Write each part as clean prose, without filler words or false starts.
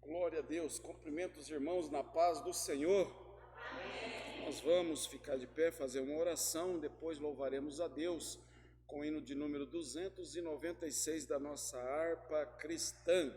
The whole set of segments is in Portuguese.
Glória a Deus, cumprimento os irmãos na paz do Senhor. Amém. Nós vamos ficar de pé, fazer uma oração, depois louvaremos a Deus com o hino de número 296 da nossa harpa cristã.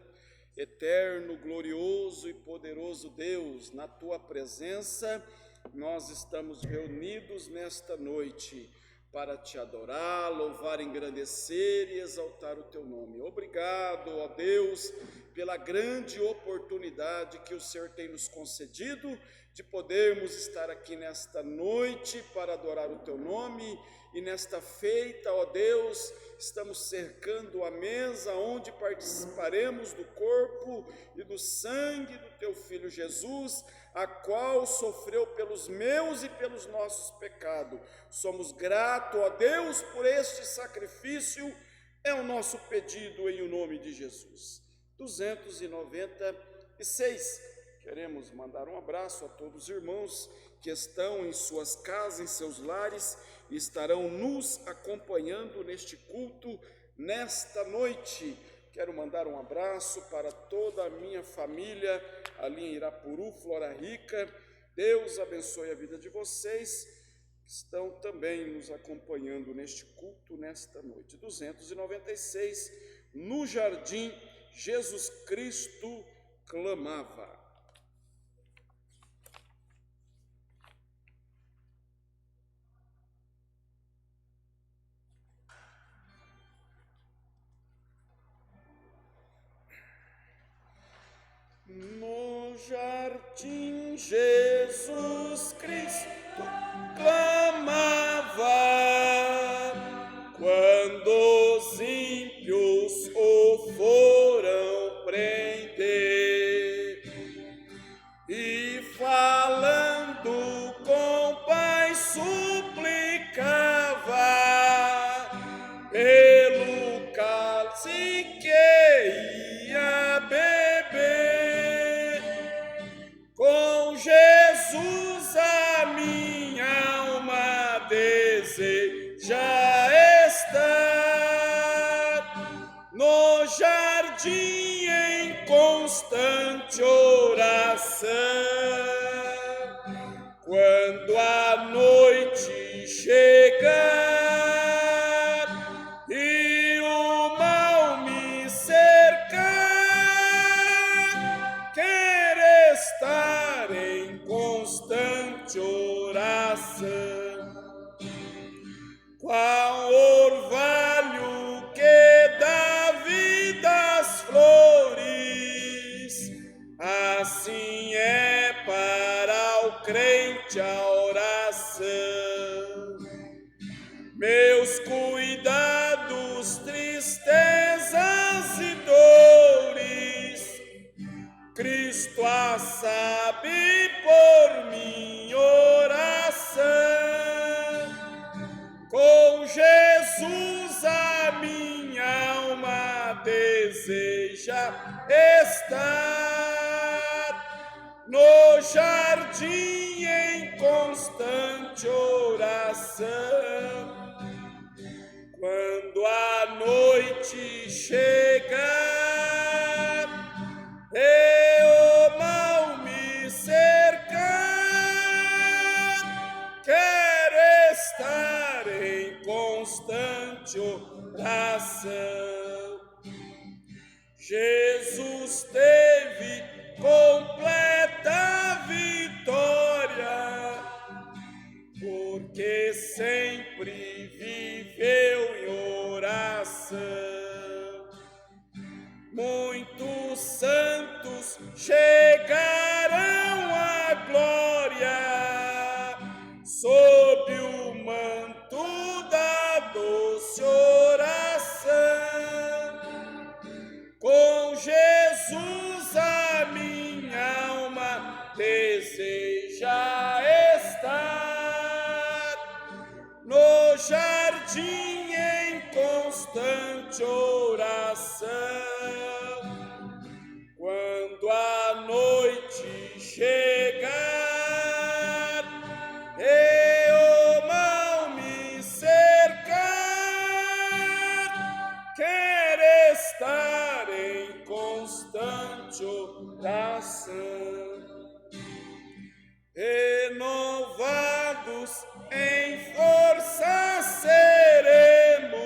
Eterno, glorioso e poderoso Deus, na tua presença nós estamos reunidos nesta noite para te adorar, louvar, engrandecer e exaltar o teu nome. Obrigado, ó Deus, pela grande oportunidade que o Senhor tem nos concedido de podermos estar aqui nesta noite para adorar o teu nome. E nesta feita, ó Deus, estamos cercando a mesa onde participaremos do corpo e do sangue do teu Filho Jesus, a qual sofreu pelos meus e pelos nossos pecados. Somos gratos a Deus por este sacrifício, é o nosso pedido em o nome de Jesus. 296. Queremos mandar um abraço a todos os irmãos que estão em suas casas, em seus lares, e estarão nos acompanhando neste culto, nesta noite. Quero mandar um abraço para toda a minha família ali em Irapuru, Flora Rica. Deus abençoe a vida de vocês que estão também nos acompanhando neste culto, nesta noite. 296, no jardim, Jesus Cristo clamava. No jardim Jesus Cristo clamava, quando os ímpios o foram prender, e falando com Pai suplicava pelo cálice que ia beber. Com Jesus a minha alma deseja estar no jardim em constante oração. Quando a noite chegar e o mal me cercar, quero estar em constante oração. Qual orvalho que dá vida às flores, assim é para o crente a oração. Meus cuidados, tristezas e dores, Cristo a sabe por minha oração. Com Jesus a minha alma deseja estar no jardim em constante oração. Quando a noite chegar e o mal me cercar, quero estar em constante oração. Jesus teve completa vitória, porque sempre viveu em oração. Muitos santos chegarão à glória sob o manto da doce oração. Com Jesus a minha alma deseja estar no jardim em constante oração. Quando a noite chegar e o mal me cercar, quero estar em constante oração. Renovados em força seremos,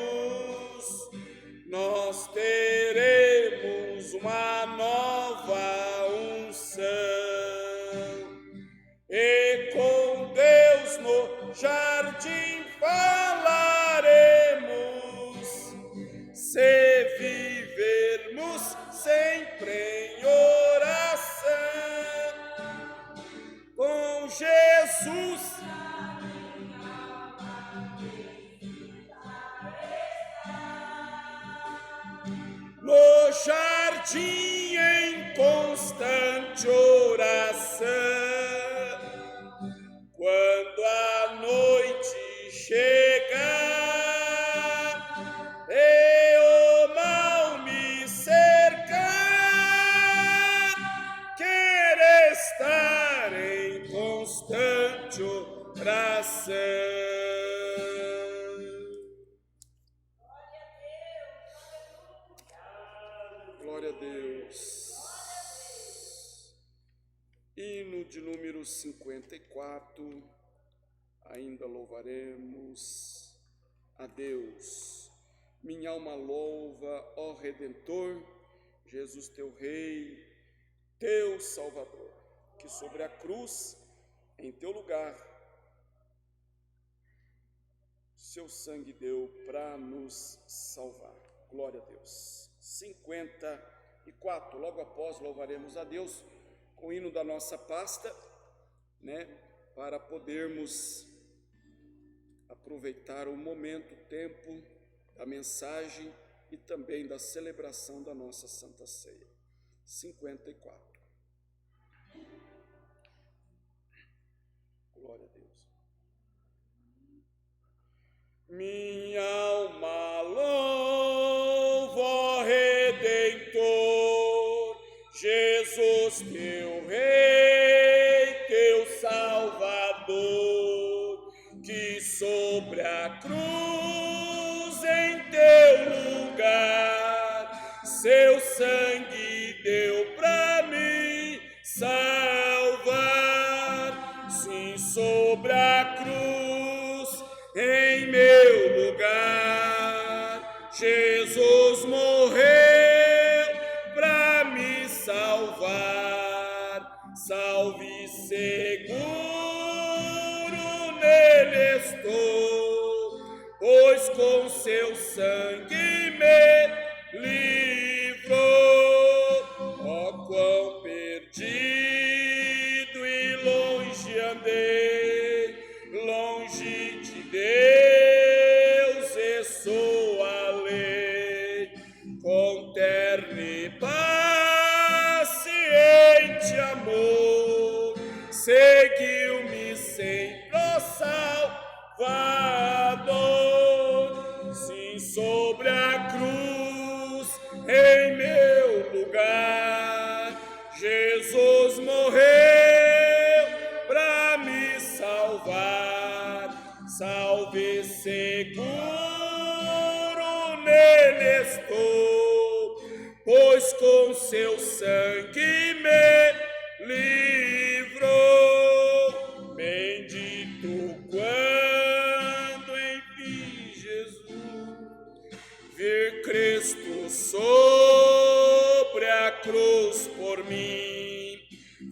nós teremos uma nova unção, e com Deus no jardim falaremos, se vivermos sempre em oração, com Jesus. No jardim em constante oração, quando a noite chegar e o mal me cercar, quero estar em constante oração. Glória a Deus. Hino de número 54, ainda louvaremos a Deus. Minha alma louva, ó Redentor, Jesus teu Rei, teu Salvador, que sobre a cruz, em teu lugar, seu sangue deu para nos salvar. Glória a Deus. 54, logo após louvaremos a Deus com o hino da nossa pasta, para podermos aproveitar o momento, o tempo da mensagem e também da celebração da nossa Santa Ceia. 54. Glória a Deus. Minha alma louva, ó Redentor, Jesus teu Rei, teu Salvador, que sobre a cruz em teu lugar, seu sangue deu pra mim salvar. Sim, sobre a cruz em meu lugar, Jesus morreu para me salvar. Salve seguro nele estou, pois com seu sangue me livrou. Ó, quão perdido e longe andei, longe de Deus e sua lei, com terno e paciente amor, seguiu-me sempre o Salvador. Sim, sobre a cruz em meu lugar, Jesus morreu para me salvar. Salve seguro nele estou, pois com seu sangue me livrou. Bendito quando enfim Jesus vir Cristo sobre a cruz por mim,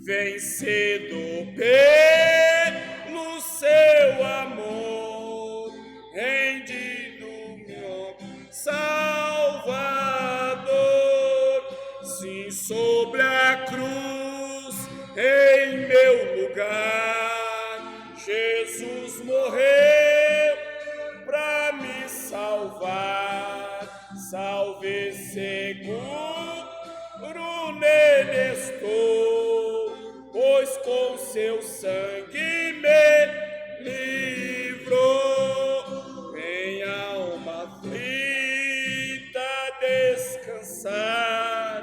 vencido pelo seu amor, rendido meu Salvador. Sim, sobre a cruz em meu lugar, Jesus morreu para me salvar. Salve seguro nele estou, pois com seu sangue me livrou. Em alma aflita descansar,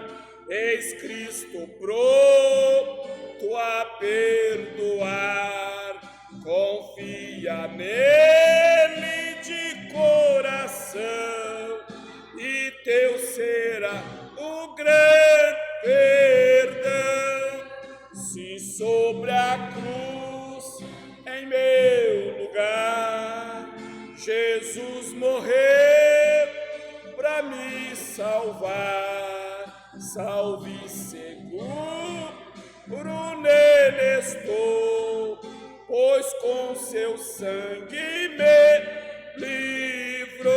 eis Cristo pronto a perdoar. Confia nele de coração e teu será o grande salvar, salve seguro nele estou, pois com seu sangue me livrou.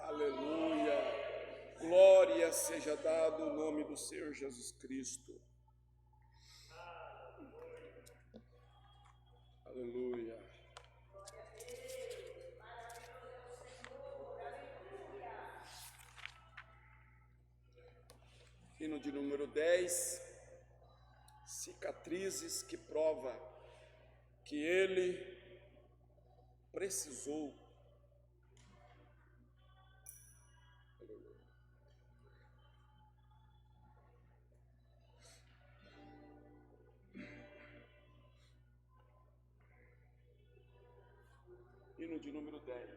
Aleluia, glória seja dado o nome do Senhor Jesus Cristo. Aleluia. Hino de número 10, cicatrizes que prova que ele precisou. Hino de número 10.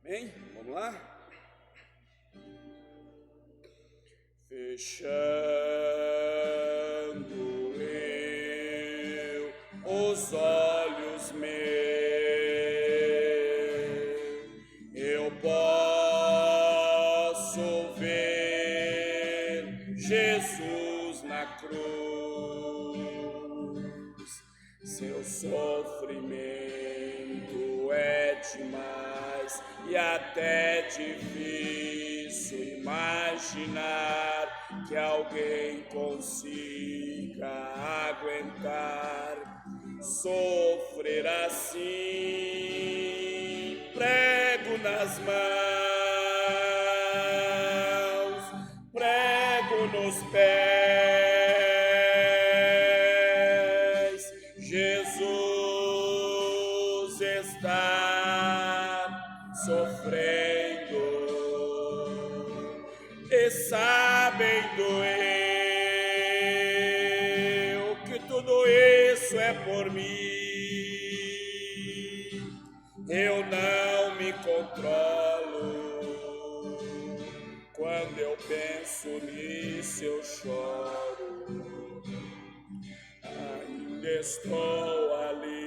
Amém? Vamos lá? Fechando eu os olhos meus, eu posso ver Jesus na cruz, seu sofrimento é demais e até difícil imaginar que alguém consiga aguentar sofrer assim. Prego nas mãos, prego nos pés, Jesus está sofrendo, e sabendo eu que tudo isso é por mim, eu não me controlo. Quando eu penso nisso eu choro, ainda estou ali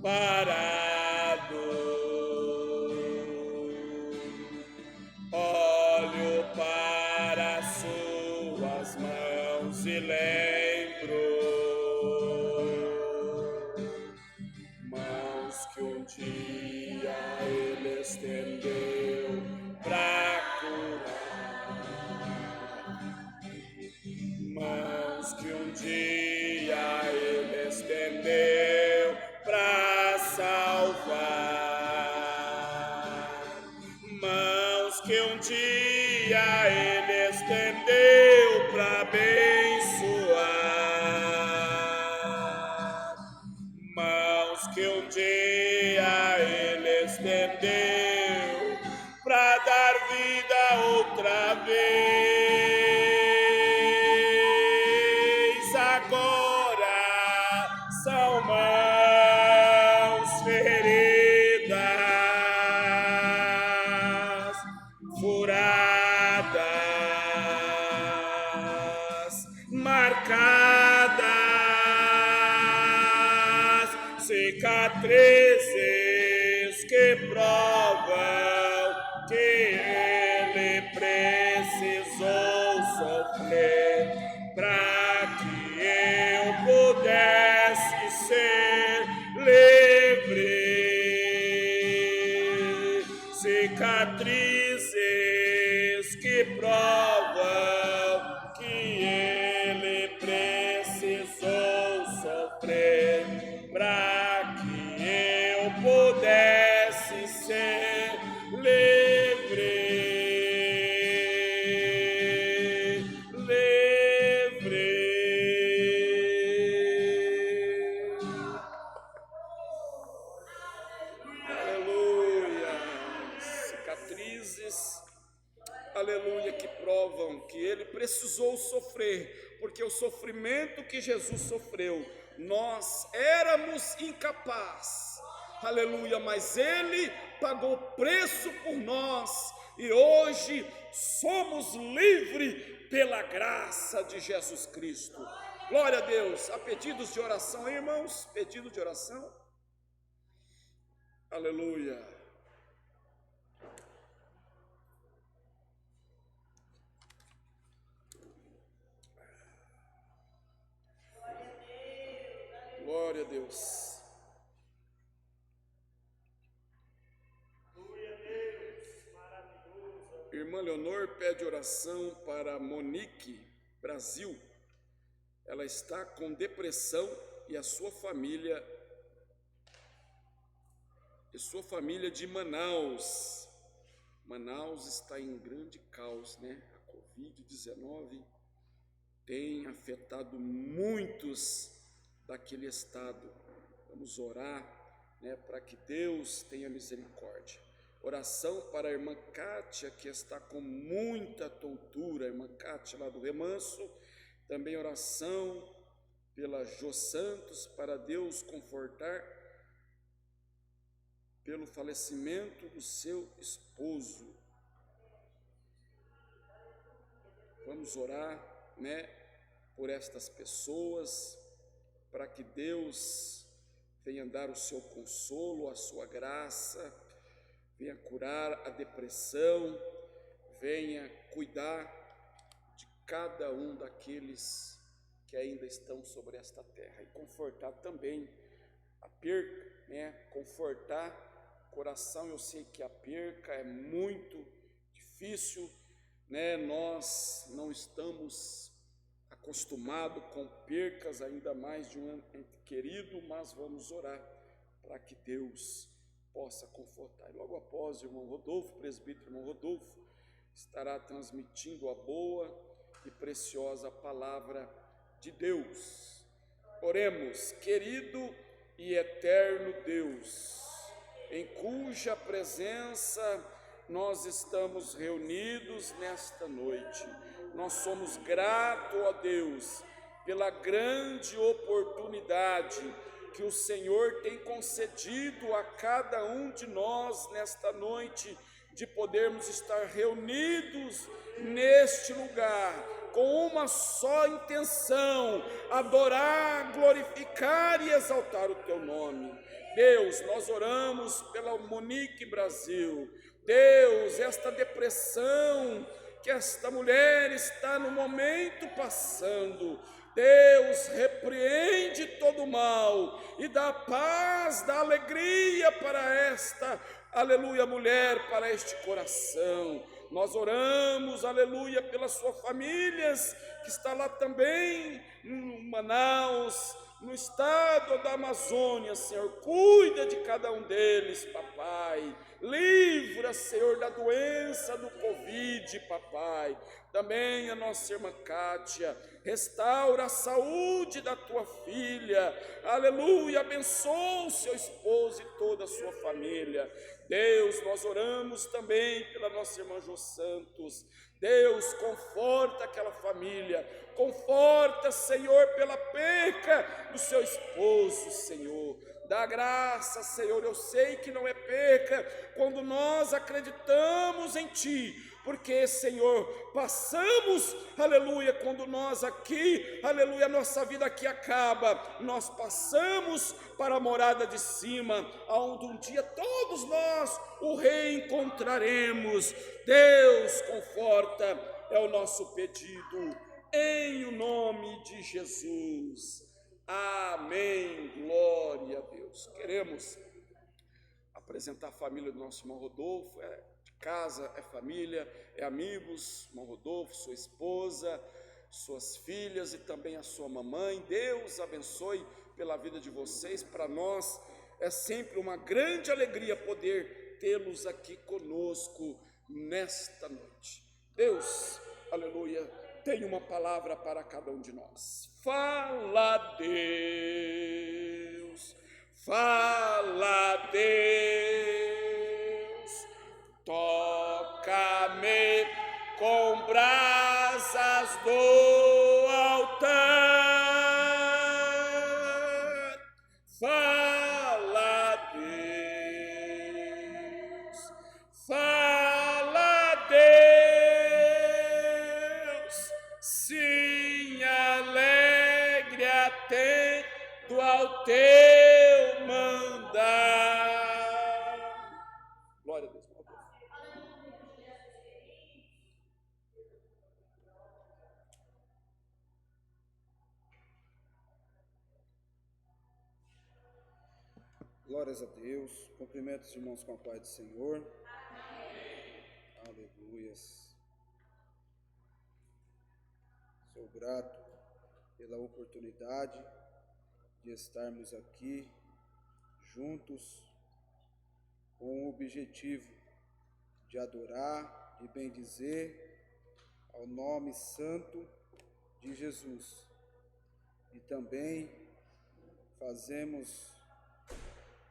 parado, olho para suas mãos e lembro mãos que um dia ele estendeu pra curar, mãos que um dia ele estendeu pra salvar, mãos que um dia ele estendeu pra abençoar, mãos que um dia ele estendeu pra dar vida outra vez. Agora são mãos feridas, furadas, marcadas, cicatrizes que provam que ele precisou sofrer para que eu pudesse ser livre. Cicatrizes que provam que ele precisou sofrer para que eu pudesse ser livre. precisou sofrer, porque o sofrimento que Jesus sofreu, nós éramos incapazes, aleluia, mas Ele pagou o preço por nós, e hoje somos livres pela graça de Jesus Cristo. Glória a Deus. Há pedidos de oração, irmãos? Pedido de oração? Aleluia. Glória a Deus. Irmã Leonor pede oração para Monique, Brasil. Ela está com depressão e a sua família de Manaus. Manaus está em grande caos, né? A Covid-19 tem afetado muitos daquele estado. Vamos orar, né, para que Deus tenha misericórdia. Oração para a irmã Kátia, que está com muita tontura, a irmã Kátia lá do Remanso. Também oração pela Jô Santos, para Deus confortar pelo falecimento do seu esposo. Vamos orar, né, por estas pessoas, para que Deus venha dar o seu consolo, a sua graça, venha curar a depressão, venha cuidar de cada um daqueles que ainda estão sobre esta terra, e confortar também a perca, né? Confortar o coração. Eu sei que a perca é muito difícil, né? Nós não estamos acostumados com percas, ainda mais de um ente querido, mas vamos orar para que Deus possa confortar. E logo após, o irmão Rodolfo, o presbítero irmão Rodolfo, estará transmitindo a boa e preciosa palavra de Deus. Oremos. Querido e eterno Deus, em cuja presença nós estamos reunidos nesta noite, nós somos gratos a Deus pela grande oportunidade que o Senhor tem concedido a cada um de nós nesta noite, de podermos estar reunidos neste lugar, com uma só intenção: adorar, glorificar e exaltar o Teu nome. Deus, nós oramos pela Monique Brasil. Deus, esta depressão que esta mulher está no momento passando, Deus, repreende todo o mal e dá paz, dá alegria para esta, aleluia, mulher, para este coração. Nós oramos, aleluia, pelas suas famílias, que está lá também, em Manaus, no estado da Amazônia, Senhor. Cuida de cada um deles, papai. Livra, Senhor, da doença do Covid, papai. Também a nossa irmã Kátia, restaura a saúde da tua filha, aleluia, abençoa o seu esposo e toda a sua família. Deus, nós oramos também pela nossa irmã Jô Santos. Deus, conforta aquela família, conforta, Senhor, pela perca do seu esposo, Senhor. Dá graça, Senhor. Eu sei que não é perca quando nós acreditamos em Ti, porque, Senhor, passamos, aleluia, quando nós aqui, aleluia, nossa vida aqui acaba, nós passamos para a morada de cima, aonde um dia todos nós o reencontraremos. Deus, conforta, é o nosso pedido, em o nome de Jesus. Amém. Glória a Deus. Queremos apresentar a família do nosso irmão Rodolfo. É de casa, é família, é amigos. Irmão Rodolfo, sua esposa, suas filhas e também a sua mamãe. Deus abençoe pela vida de vocês. Para nós é sempre uma grande alegria poder tê-los aqui conosco nesta noite. Deus, aleluia, tem uma palavra para cada um de nós. Fala, Deus, fala, Deus, toca-me com brasas atento ao teu mandar. Glória a Deus. Glórias a Deus. Cumprimento os irmãos com a paz do Senhor. Amém. Aleluias. Sou grato pela oportunidade de estarmos aqui juntos com o objetivo de adorar e bendizer ao nome santo de Jesus. E também fazemos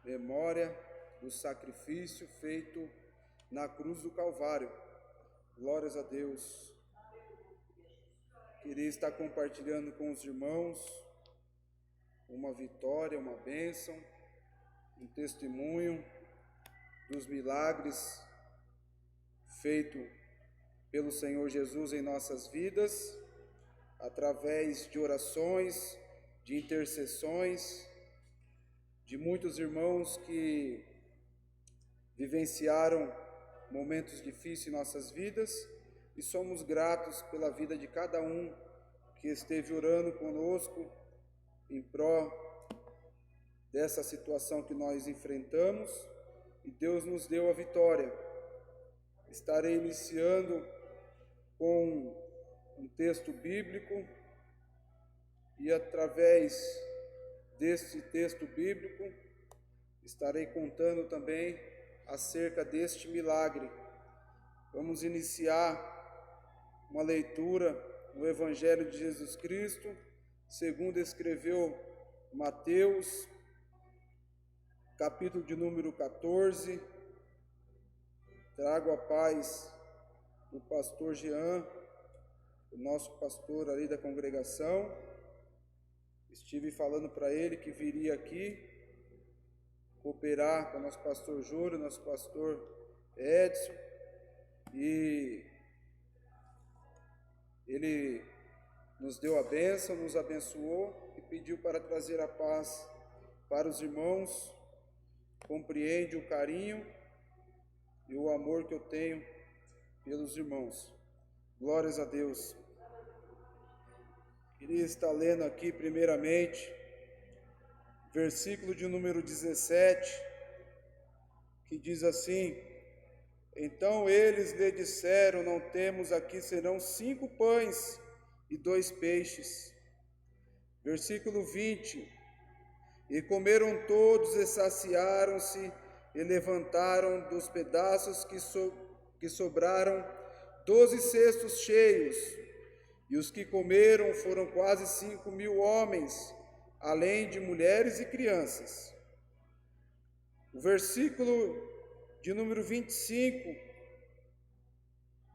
memória do sacrifício feito na cruz do Calvário. Glórias a Deus. Queria estar compartilhando com os irmãos uma vitória, uma bênção, um testemunho dos milagres feito pelo Senhor Jesus em nossas vidas, através de orações, de intercessões, de muitos irmãos que vivenciaram momentos difíceis em nossas vidas, e somos gratos pela vida de cada um que esteve orando conosco em pró dessa situação que nós enfrentamos, e Deus nos deu a vitória. Estarei iniciando com um texto bíblico, e através deste texto bíblico estarei contando também acerca deste milagre. Vamos iniciar uma leitura no Evangelho de Jesus Cristo, segundo escreveu Mateus, capítulo de número 14. Trago a paz do pastor Jean, o nosso pastor ali da congregação. Estive falando para ele que viria aqui cooperar com o nosso pastor Júlio, nosso pastor Edson, e ele nos deu a bênção, nos abençoou e pediu para trazer a paz para os irmãos. Compreende o carinho e o amor que eu tenho pelos irmãos. Glórias a Deus. Queria estar lendo aqui primeiramente versículo de número 17, que diz assim: então eles lhe disseram, não temos aqui senão 5 pães e 2 peixes. Versículo 20, e comeram todos e saciaram-se, e levantaram dos pedaços que sobraram 12 cestos cheios, e os que comeram foram quase 5.000 homens, além de mulheres e crianças. O versículo de número 25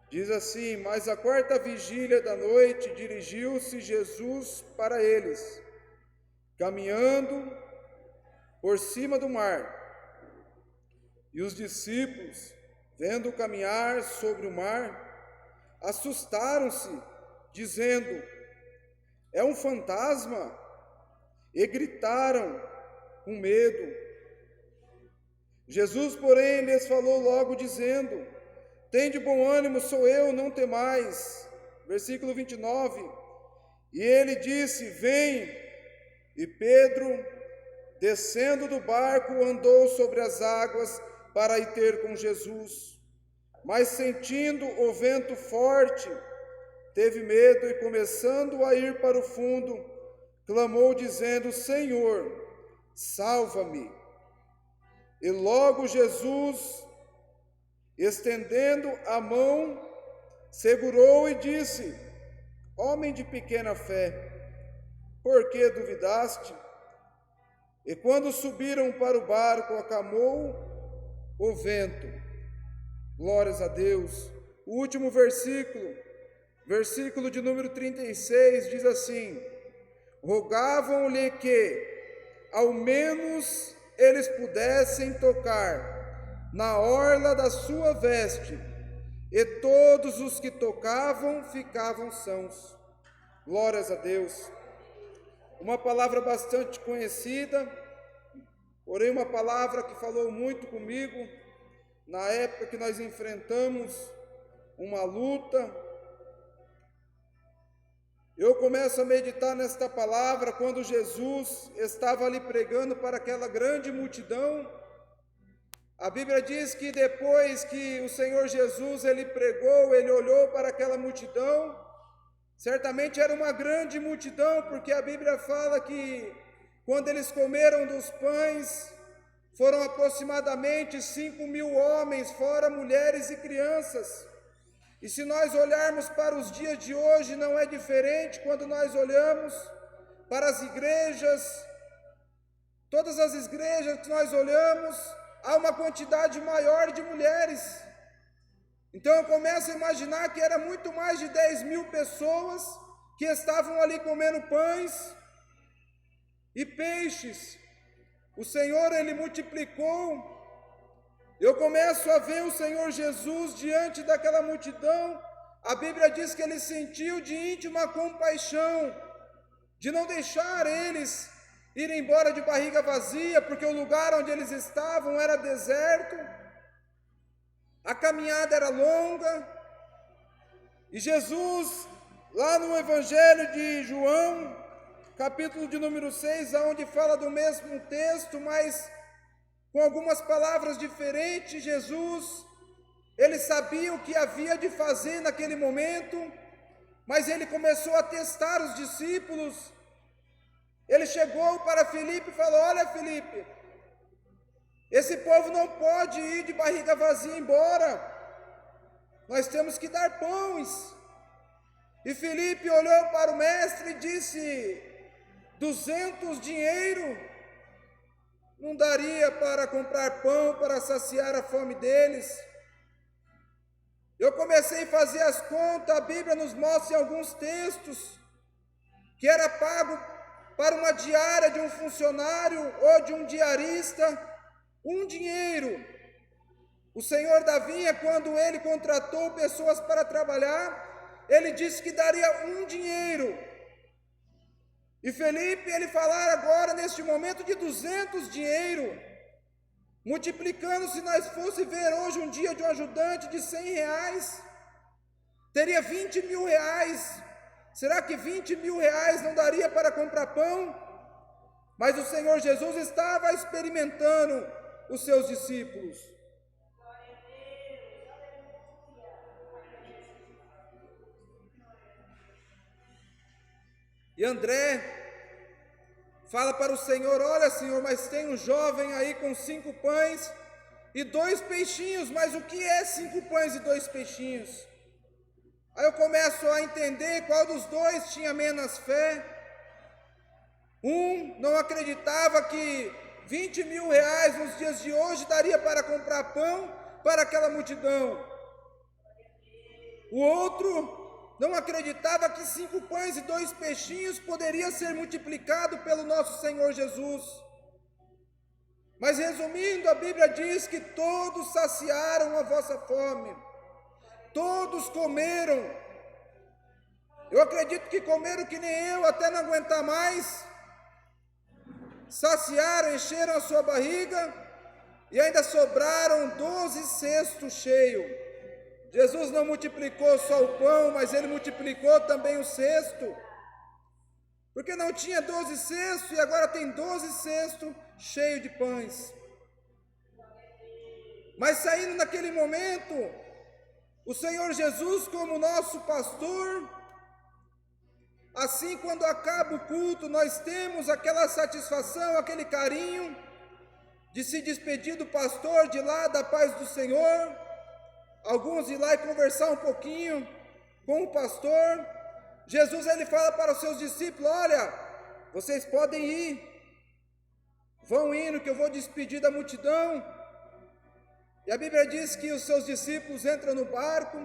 diz assim: mas à 4ª vigília da noite dirigiu-se Jesus para eles, caminhando por cima do mar. E os discípulos, vendo caminhar sobre o mar, assustaram-se, dizendo: é um fantasma, e gritaram com medo. Jesus, porém, lhes falou logo, dizendo: tende bom ânimo, sou eu, não temais. Versículo 29, e ele disse: vem. E Pedro, descendo do barco, andou sobre as águas para ir ter com Jesus. Mas sentindo o vento forte, teve medo e, começando a ir para o fundo, clamou dizendo: Senhor, salva-me. E logo Jesus, estendendo a mão, segurou e disse: homem de pequena fé, por que duvidaste? E quando subiram para o barco, acalmou o vento. Glórias a Deus. O último versículo, versículo de número 36, diz assim: rogavam-lhe que, ao menos, eles pudessem tocar na orla da sua veste, e todos os que tocavam ficavam sãos. Glórias a Deus. uma palavra bastante conhecida, porém uma palavra que falou muito comigo na época que nós enfrentamos uma luta. Eu começo a meditar nesta palavra quando Jesus estava ali pregando para aquela grande multidão. A Bíblia diz que depois que o Senhor Jesus ele pregou, ele olhou para aquela multidão. Certamente era uma grande multidão, porque a Bíblia fala que quando eles comeram dos pães, foram aproximadamente 5.000 homens, fora mulheres e crianças. E se nós olharmos para os dias de hoje, não é diferente quando nós olhamos para as igrejas, todas as igrejas que nós olhamos, há uma quantidade maior de mulheres. Então eu começo a imaginar que era muito mais de 10.000 pessoas que estavam ali comendo pães e peixes. O Senhor, ele multiplicou. Eu começo a ver o Senhor Jesus diante daquela multidão. A Bíblia diz que ele sentiu de íntima compaixão, de não deixar eles irem embora de barriga vazia, porque o lugar onde eles estavam era deserto. A caminhada era longa, e Jesus, lá no Evangelho de João, capítulo de número 6, onde fala do mesmo texto, mas com algumas palavras diferentes, Jesus, ele sabia o que havia de fazer naquele momento, mas ele começou a testar os discípulos. Ele chegou para Filipe e falou: olha, Filipe, esse povo não pode ir de barriga vazia embora, nós temos que dar pães. E Filipe olhou para o mestre e disse: 200 dinheiro não daria para comprar pão, para saciar a fome deles. Eu comecei a fazer as contas, a Bíblia nos mostra em alguns textos, que era pago para uma diária de um funcionário ou de um diarista, um dinheiro. O senhor da vinha, quando ele contratou pessoas para trabalhar, ele disse que daria um dinheiro. E Felipe, ele falar agora, neste momento, de 200 dinheiro, multiplicando, se nós fosse ver hoje um dia de um ajudante de 100 reais, teria 20.000 reais. Será que 20.000 reais não daria para comprar pão? Mas o Senhor Jesus estava experimentando os seus discípulos. E André fala para o Senhor: olha, Senhor, mas tem um jovem aí com 5 pães e 2 peixinhos, mas o que é 5 pães e 2 peixinhos? Aí eu começo a entender qual dos dois tinha menos fé. Um não acreditava que 20.000 reais nos dias de hoje daria para comprar pão para aquela multidão. O outro não acreditava que 5 pães e 2 peixinhos poderia ser multiplicado pelo nosso Senhor Jesus. Mas resumindo, a Bíblia diz que todos saciaram a vossa fome, todos comeram. Eu acredito que comeram que nem eu, até não aguentar mais. Saciaram, encheram a sua barriga e ainda sobraram 12 cestos cheios. Jesus não multiplicou só o pão, mas ele multiplicou também o cesto, porque não tinha 12 cestos e agora tem 12 cestos cheios de pães. Mas saindo naquele momento, o Senhor Jesus, como nosso pastor, assim, quando acaba o culto, nós temos aquela satisfação, aquele carinho de se despedir do pastor, de lá da paz do Senhor, alguns ir lá e conversar um pouquinho com o pastor. Jesus, ele fala para os seus discípulos: olha, vocês podem ir, vão indo que eu vou despedir da multidão. E a Bíblia diz que os seus discípulos entram no barco,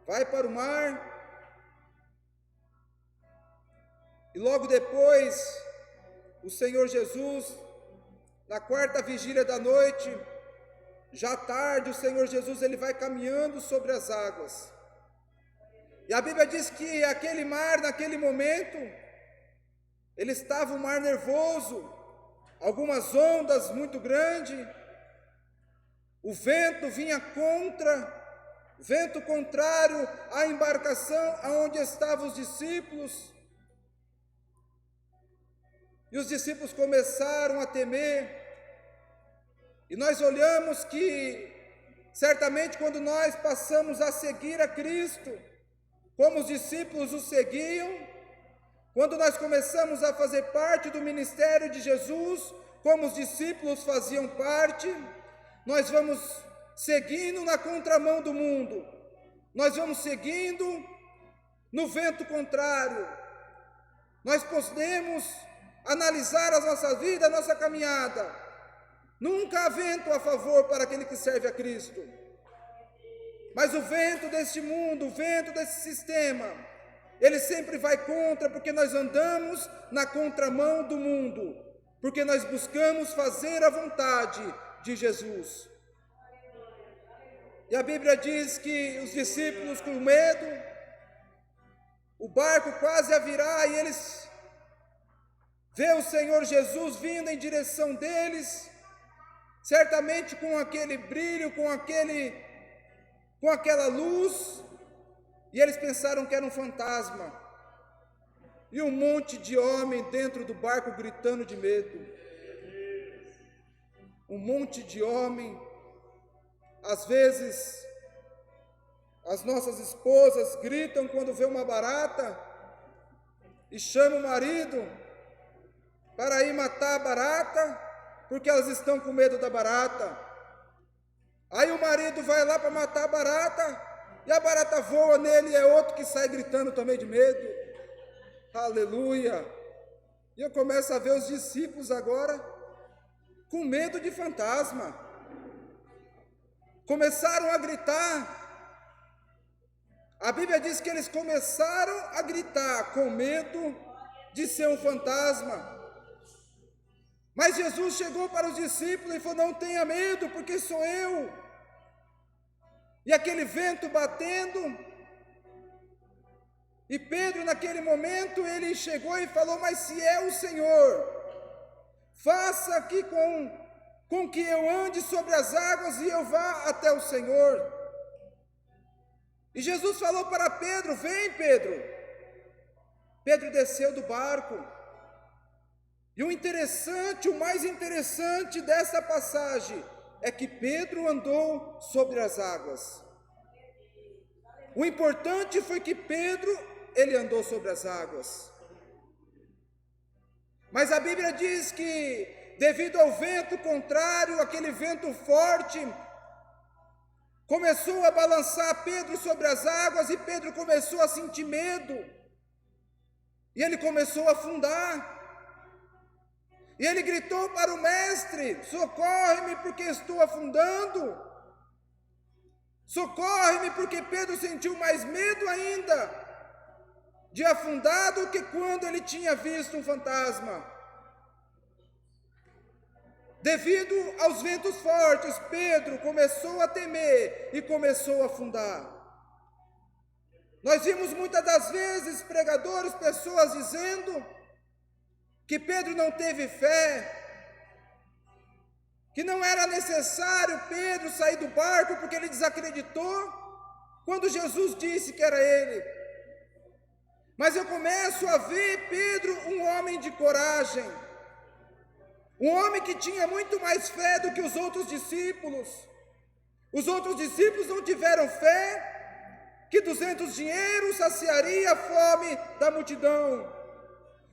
vai para o mar. E logo depois, o Senhor Jesus, na 4ª vigília da noite, já tarde, o Senhor Jesus ele vai caminhando sobre as águas. E a Bíblia diz que aquele mar, naquele momento, Ele estava um mar nervoso, algumas ondas muito grandes, o vento vinha vento contrário à embarcação aonde estavam os discípulos. E os discípulos começaram a temer. E nós olhamos que, certamente, quando nós passamos a seguir a Cristo, como os discípulos o seguiam, quando nós começamos a fazer parte do ministério de Jesus, como os discípulos faziam parte, nós vamos seguindo na contramão do mundo, nós vamos seguindo no vento contrário. Nós podemos analisar a nossa vida, a nossa caminhada. Nunca há vento a favor para aquele que serve a Cristo. Mas o vento deste mundo, o vento desse sistema, ele sempre vai contra, porque nós andamos na contramão do mundo, porque nós buscamos fazer a vontade de Jesus. E a Bíblia diz que os discípulos, com medo, o barco quase a virar, e eles vê o Senhor Jesus vindo em direção deles, certamente com aquele brilho, com aquela luz, e eles pensaram que era um fantasma, e um monte de homem dentro do barco gritando de medo, um monte de homem. Às vezes, as nossas esposas gritam quando vê uma barata, e chamam o marido para ir matar a barata, porque elas estão com medo da barata. Aí o marido vai lá para matar a barata, e a barata voa nele, e é outro que sai gritando também de medo. Aleluia! E eu começo a ver os discípulos agora com medo de fantasma. Começaram a gritar. A Bíblia diz que eles começaram a gritar com medo de ser um fantasma. Mas Jesus chegou para os discípulos e falou: não tenha medo, porque sou eu. E aquele vento batendo, e Pedro naquele momento, ele chegou e falou: mas se é o Senhor, faça aqui com que eu ande sobre as águas e eu vá até o Senhor. E Jesus falou para Pedro: vem, Pedro. Pedro desceu do barco. E o mais interessante dessa passagem é que Pedro andou sobre as águas. O importante foi que Pedro, ele andou sobre as águas. Mas a Bíblia diz que, devido ao vento contrário, aquele vento forte, começou a balançar Pedro sobre as águas, e Pedro começou a sentir medo, e ele começou a afundar. E ele gritou para o mestre: socorre-me, porque estou afundando. Socorre-me, porque Pedro sentiu mais medo ainda de afundar do que quando ele tinha visto um fantasma. Devido aos ventos fortes, Pedro começou a temer e começou a afundar. Nós vimos muitas das vezes pregadores, pessoas dizendo que Pedro não teve fé, que não era necessário Pedro sair do barco porque ele desacreditou quando Jesus disse que era ele. Mas eu começo a ver Pedro um homem de coragem, um homem que tinha muito mais fé do que os outros discípulos. Os outros discípulos não tiveram fé que 200 dinheiros saciaria a fome da multidão.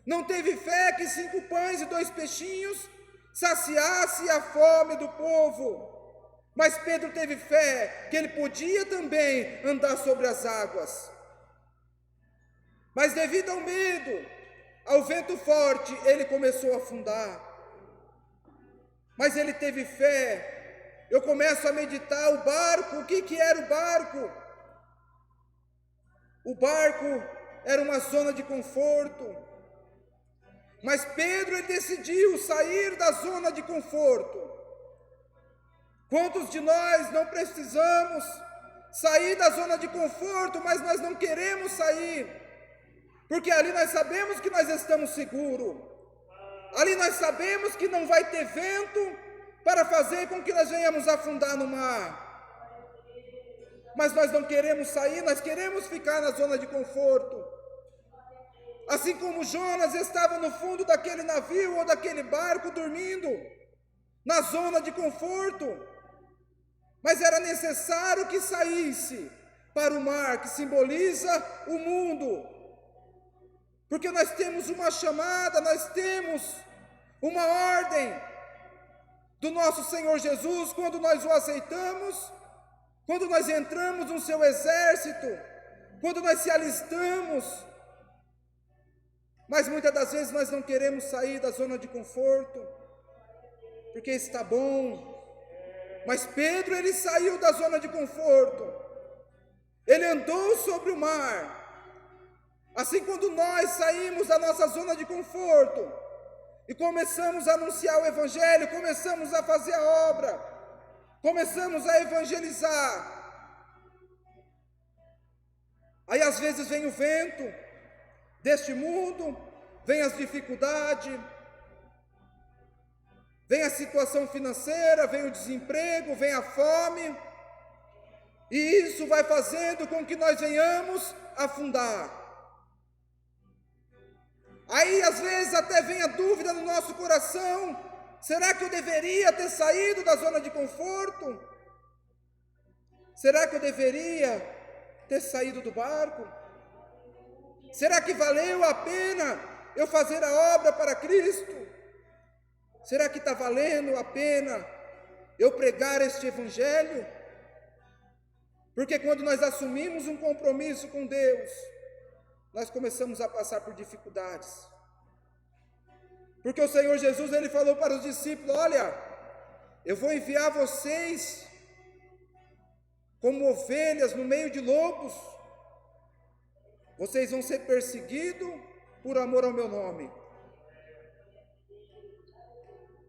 Não teve fé que 5 pães e 2 peixinhos saciasse a fome do povo. Mas Pedro teve fé que ele podia também andar sobre as águas. Mas devido ao medo, ao vento forte, ele começou a afundar. Mas ele teve fé. Eu começo a meditar o barco. O que era o barco? O barco era uma zona de conforto. Mas Pedro, ele decidiu sair da zona de conforto. Quantos de nós não precisamos sair da zona de conforto, mas nós não queremos sair? porque ali nós sabemos que nós estamos seguros, ali nós sabemos que não vai ter vento para fazer com que nós venhamos afundar no mar. Mas nós não queremos sair, nós queremos ficar na zona de conforto. Assim como Jonas estava no fundo daquele navio ou daquele barco dormindo, na zona de conforto, mas era necessário que saísse para o mar, que simboliza o mundo, porque nós temos uma chamada, nós temos uma ordem do nosso Senhor Jesus, quando nós o aceitamos, quando nós entramos no seu exército, quando nós se alistamos, mas muitas das vezes nós não queremos sair da zona de conforto, porque está bom. Mas Pedro, ele saiu da zona de conforto, ele andou sobre o mar. Assim, quando nós saímos da nossa zona de conforto e começamos a anunciar o Evangelho, começamos a fazer a obra, começamos a evangelizar, aí às vezes vem o vento deste mundo, vem as dificuldades, vem a situação financeira, vem o desemprego, vem a fome, e isso vai fazendo com que nós venhamos afundar. Aí às vezes até vem a dúvida no nosso coração: será que eu deveria ter saído da zona de conforto? Será que eu deveria ter saído do barco? Será que valeu a pena eu fazer a obra para Cristo? Será que está valendo a pena eu pregar este Evangelho? Porque quando nós assumimos um compromisso com Deus, nós começamos a passar por dificuldades. Porque o Senhor Jesus, ele falou para os discípulos: olha, eu vou enviar vocês como ovelhas no meio de lobos. Vocês vão ser perseguidos por amor ao meu nome.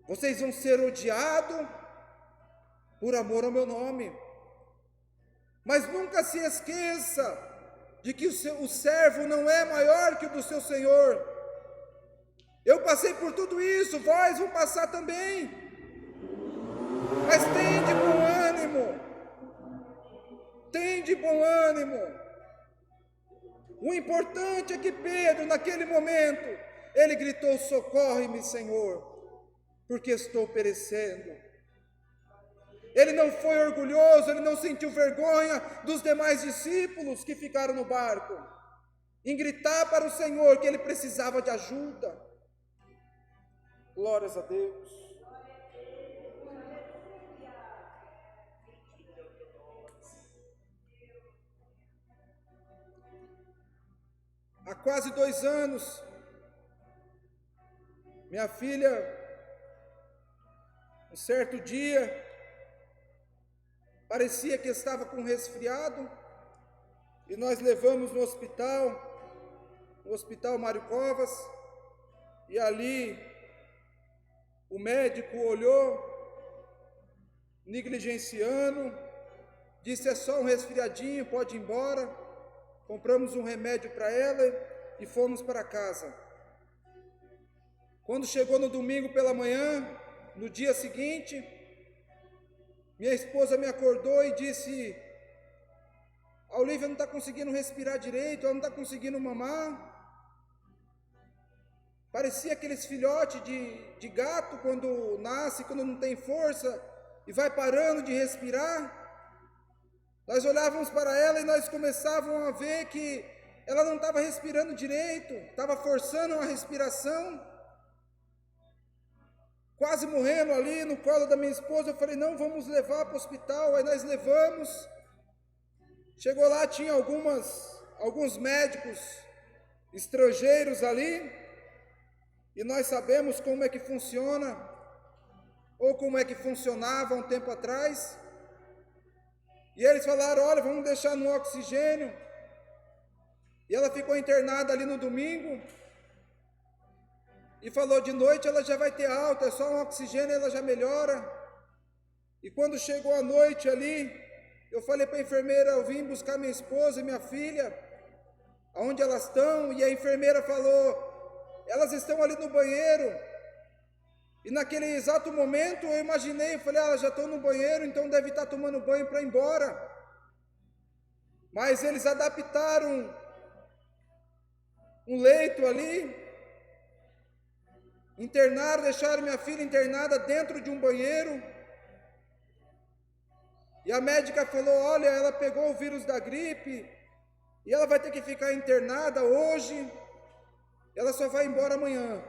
Vocês vão ser odiados por amor ao meu nome. Mas nunca se esqueça de que o servo não é maior que o do seu Senhor. Eu passei por tudo isso, vós vão passar também. Mas tem de bom ânimo. Tem de bom ânimo. O importante é que Pedro, naquele momento, ele gritou: socorre-me, Senhor, porque estou perecendo. Ele não foi orgulhoso, ele não sentiu vergonha dos demais discípulos que ficaram no barco, em gritar para o Senhor que ele precisava de ajuda. Glórias a Deus. Há quase 2 anos, minha filha, um certo dia, parecia que estava com resfriado, e nós levamos no hospital Mário Covas, e ali o médico olhou, negligenciando, disse: é só um resfriadinho, pode ir embora. Compramos um remédio para ela e fomos para casa. Quando chegou no domingo pela manhã, no dia seguinte, minha esposa me acordou e disse: a Olivia não está conseguindo respirar direito, ela não está conseguindo mamar. Parecia aqueles filhotes de gato quando nasce, quando não tem força e vai parando de respirar. Nós olhávamos para ela e nós começávamos a ver que ela não estava respirando direito, estava forçando a respiração, quase morrendo ali no colo da minha esposa. Eu falei: não, vamos levar para o hospital. Aí nós levamos. Chegou lá, tinha alguns médicos estrangeiros ali, e nós sabemos como é que funciona, ou como é que funcionava um tempo atrás. E eles falaram: olha, vamos deixar no oxigênio. E ela ficou internada ali no domingo, e falou: de noite ela já vai ter alta, é só um oxigênio, ela já melhora. E quando chegou a noite ali, eu falei para a enfermeira: eu vim buscar minha esposa e minha filha, aonde elas estão, e a enfermeira falou, elas estão ali no banheiro. E naquele exato momento eu imaginei, eu falei, elas já estão no banheiro, então deve estar tomando banho para ir embora. Mas eles adaptaram um leito ali, internaram, deixaram minha filha internada dentro de um banheiro. E a médica falou, olha, ela pegou o vírus da gripe, e ela vai ter que ficar internada hoje, ela só vai embora amanhã.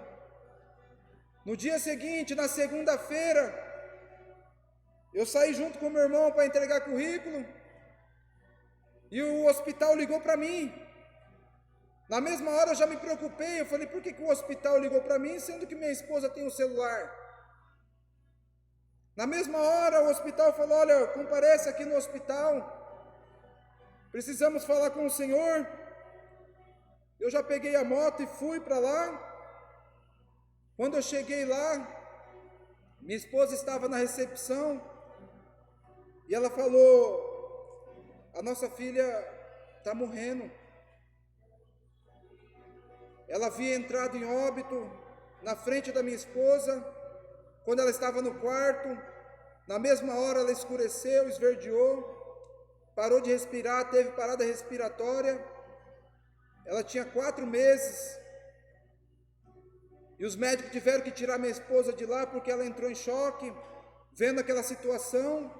No dia seguinte, na segunda-feira, eu saí junto com meu irmão para entregar currículo, e o hospital ligou para mim. Na mesma hora eu já me preocupei, eu falei, por que o hospital ligou para mim, sendo que minha esposa tem um celular? Na mesma hora o hospital falou, olha, compareça aqui no hospital, precisamos falar com o senhor. Eu já peguei a moto e fui para lá. Quando eu cheguei lá, minha esposa estava na recepção, e ela falou, a nossa filha está morrendo. Ela havia entrado em óbito na frente da minha esposa, quando ela estava no quarto. Na mesma hora ela escureceu, esverdeou, parou de respirar, teve parada respiratória. Ela tinha 4 meses, e os médicos tiveram que tirar minha esposa de lá, porque ela entrou em choque, vendo aquela situação.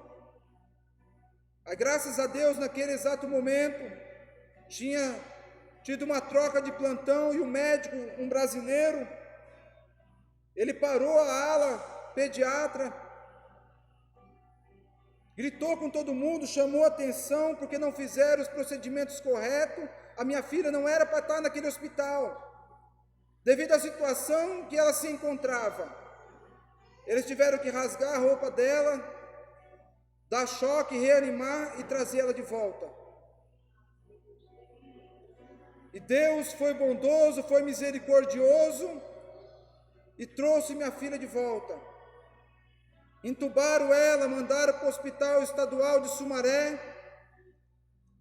Aí, graças a Deus, naquele exato momento, tinha tido uma troca de plantão, e o médico, um brasileiro, ele parou a ala pediatra, gritou com todo mundo, chamou atenção, porque não fizeram os procedimentos corretos. A minha filha não era para estar naquele hospital, devido à situação que ela se encontrava. Eles tiveram que rasgar a roupa dela, dar choque, reanimar e trazer ela de volta. E Deus foi bondoso, foi misericordioso, e trouxe minha filha de volta. Entubaram ela, mandaram para o Hospital Estadual de Sumaré,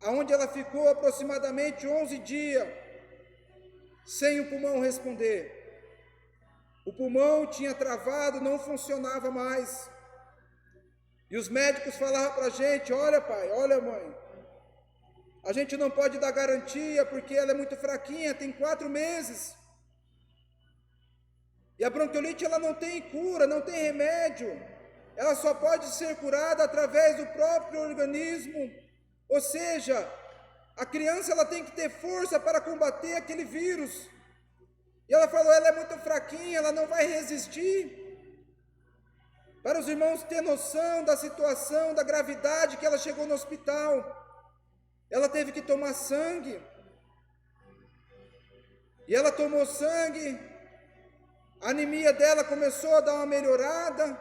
aonde ela ficou aproximadamente 11 dias, sem o pulmão responder. O pulmão tinha travado, não funcionava mais. E os médicos falavam para a gente, olha pai, olha mãe, a gente não pode dar garantia, porque ela é muito fraquinha, tem 4 meses. E a bronquiolite ela não tem cura, não tem remédio. Ela só pode ser curada através do próprio organismo. Ou seja, a criança ela tem que ter força para combater aquele vírus. E ela falou, ela é muito fraquinha, ela não vai resistir. Para os irmãos terem noção da situação, da gravidade que ela chegou no hospital, ela teve que tomar sangue. E ela tomou sangue, a anemia dela começou a dar uma melhorada,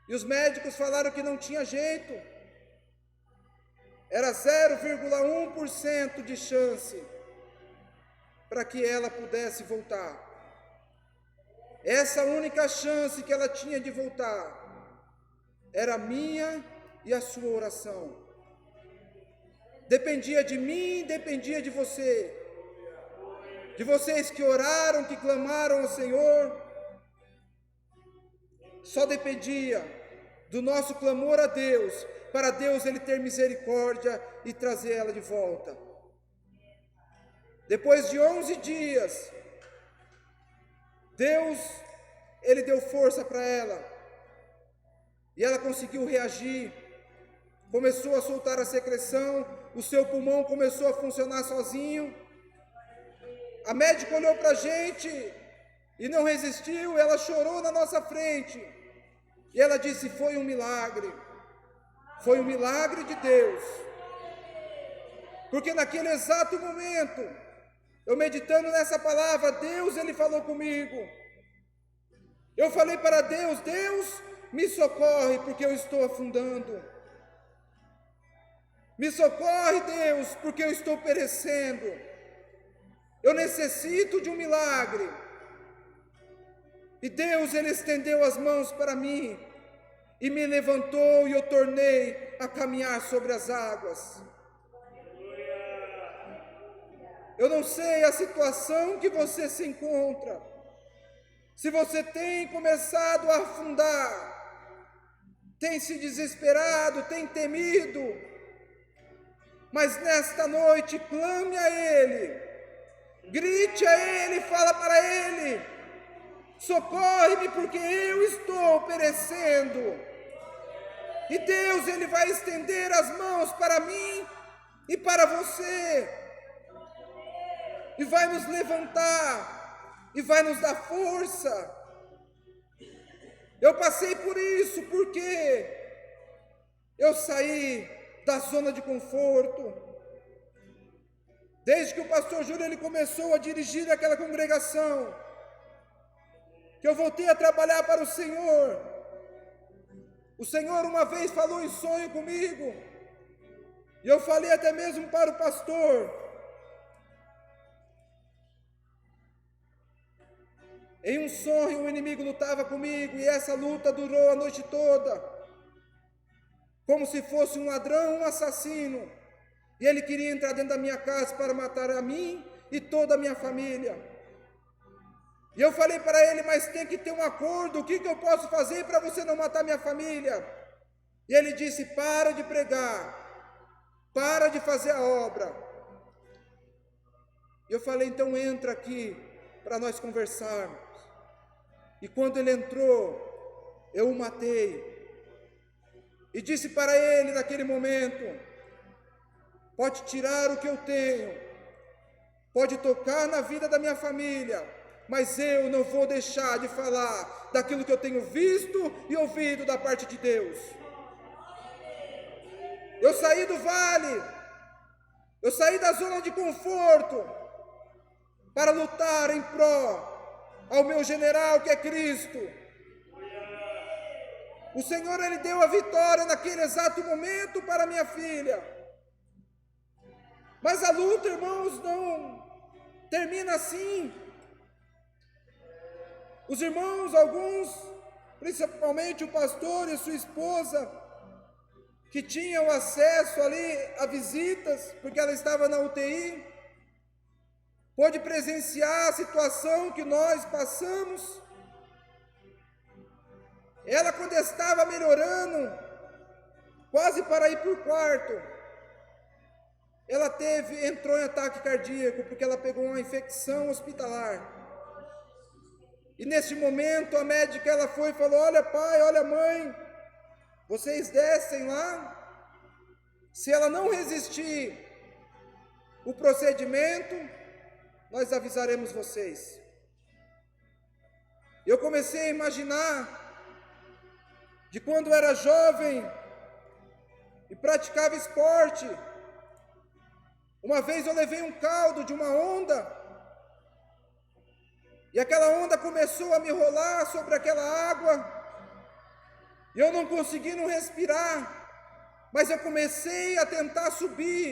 e os médicos falaram que não tinha jeito. Era 0,1% de chance para que ela pudesse voltar. Essa única chance que ela tinha de voltar era a minha e a sua oração. Dependia de mim, dependia de você, de vocês que oraram, que clamaram ao Senhor. Só dependia do nosso clamor a Deus, para Deus Ele ter misericórdia e trazer ela de volta. Depois de 11 dias, Deus, Ele deu força para ela, e ela conseguiu reagir, começou a soltar a secreção, o seu pulmão começou a funcionar sozinho. A médica olhou para a gente e não resistiu, ela chorou na nossa frente, e ela disse, foi um milagre de Deus, porque naquele exato momento, eu meditando nessa palavra, Deus, Ele falou comigo, eu falei para Deus, Deus, me socorre, porque eu estou afundando, me socorre Deus, porque eu estou perecendo, eu necessito de um milagre. E Deus, Ele estendeu as mãos para mim, e me levantou, e eu tornei a caminhar sobre as águas. Eu não sei a situação que você se encontra. Se você tem começado a afundar, tem se desesperado, tem temido, mas nesta noite clame a Ele, grite a Ele, fala para Ele: socorre-me porque eu estou perecendo. E Deus, Ele vai estender as mãos para mim e para você, e vai nos levantar, e vai nos dar força. Eu passei por isso porque eu saí da zona de conforto. Desde que o pastor Júlio ele começou a dirigir aquela congregação, que eu voltei a trabalhar para o Senhor. O Senhor uma vez falou em sonho comigo, e eu falei até mesmo para o pastor. Em um sonho o inimigo lutava comigo, e essa luta durou a noite toda, como se fosse um ladrão, um assassino, e ele queria entrar dentro da minha casa para matar a mim e toda a minha família. E eu falei para ele: mas tem que ter um acordo, o que eu posso fazer para você não matar minha família? E ele disse: para de pregar, para de fazer a obra. E eu falei: então entra aqui para nós conversarmos. E quando ele entrou, eu o matei. E disse para ele naquele momento: pode tirar o que eu tenho, pode tocar na vida da minha família, mas eu não vou deixar de falar daquilo que eu tenho visto e ouvido da parte de Deus. Eu saí do vale, eu saí da zona de conforto para lutar em pró ao meu general, que é Cristo. O Senhor, Ele deu a vitória naquele exato momento para minha filha. Mas a luta, irmãos, não termina assim. Os irmãos, alguns, principalmente o pastor e sua esposa, que tinham acesso ali a visitas, porque ela estava na UTI, pôde presenciar a situação que nós passamos. Ela, quando estava melhorando, quase para ir para o quarto, ela entrou em ataque cardíaco, porque ela pegou uma infecção hospitalar. E neste momento a médica ela foi e falou: olha pai, olha mãe, vocês descem lá, se ela não resistir o procedimento, nós avisaremos vocês. Eu comecei a imaginar de quando era jovem e praticava esporte. Uma vez eu levei um caldo de uma onda, e aquela onda começou a me rolar sobre aquela água, e eu não consegui não respirar, mas eu comecei a tentar subir,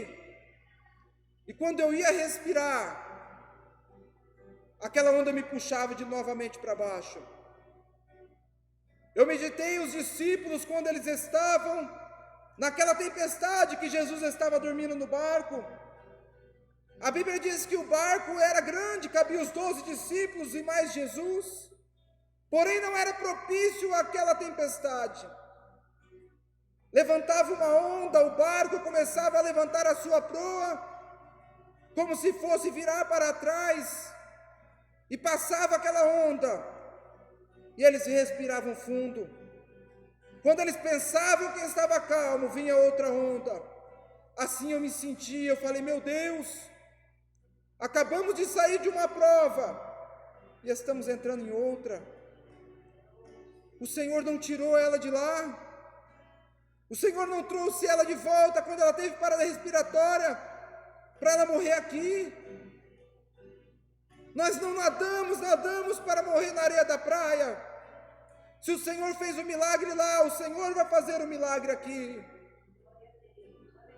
e quando eu ia respirar, aquela onda me puxava novamente para baixo. Eu meditei os discípulos quando eles estavam naquela tempestade que Jesus estava dormindo no barco. A Bíblia diz que o barco era grande, cabia os 12 discípulos e mais Jesus, porém não era propício àquela tempestade. Levantava uma onda, o barco começava a levantar a sua proa, como se fosse virar para trás, e passava aquela onda, e eles respiravam fundo. Quando eles pensavam que estava calmo, vinha outra onda. Assim eu me sentia, eu falei: meu Deus, acabamos de sair de uma prova e estamos entrando em outra. O Senhor não tirou ela de lá, o Senhor não trouxe ela de volta quando ela teve parada respiratória, para ela morrer aqui. Nós não nadamos para morrer na areia da praia. Se o Senhor fez o milagre lá, o Senhor vai fazer o milagre aqui.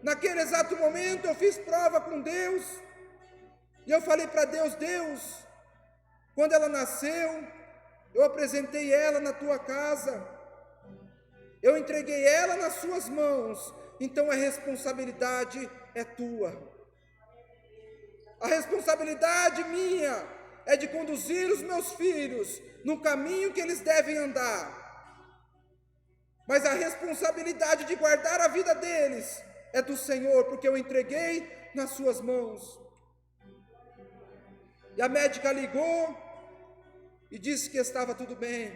Naquele exato momento eu fiz prova com Deus, e eu falei para Deus: Deus, quando ela nasceu, eu apresentei ela na tua casa, eu entreguei ela nas suas mãos, então a responsabilidade é tua. A responsabilidade minha é de conduzir os meus filhos no caminho que eles devem andar. Mas a responsabilidade de guardar a vida deles é do Senhor, porque eu entreguei nas suas mãos. E a médica ligou e disse que estava tudo bem.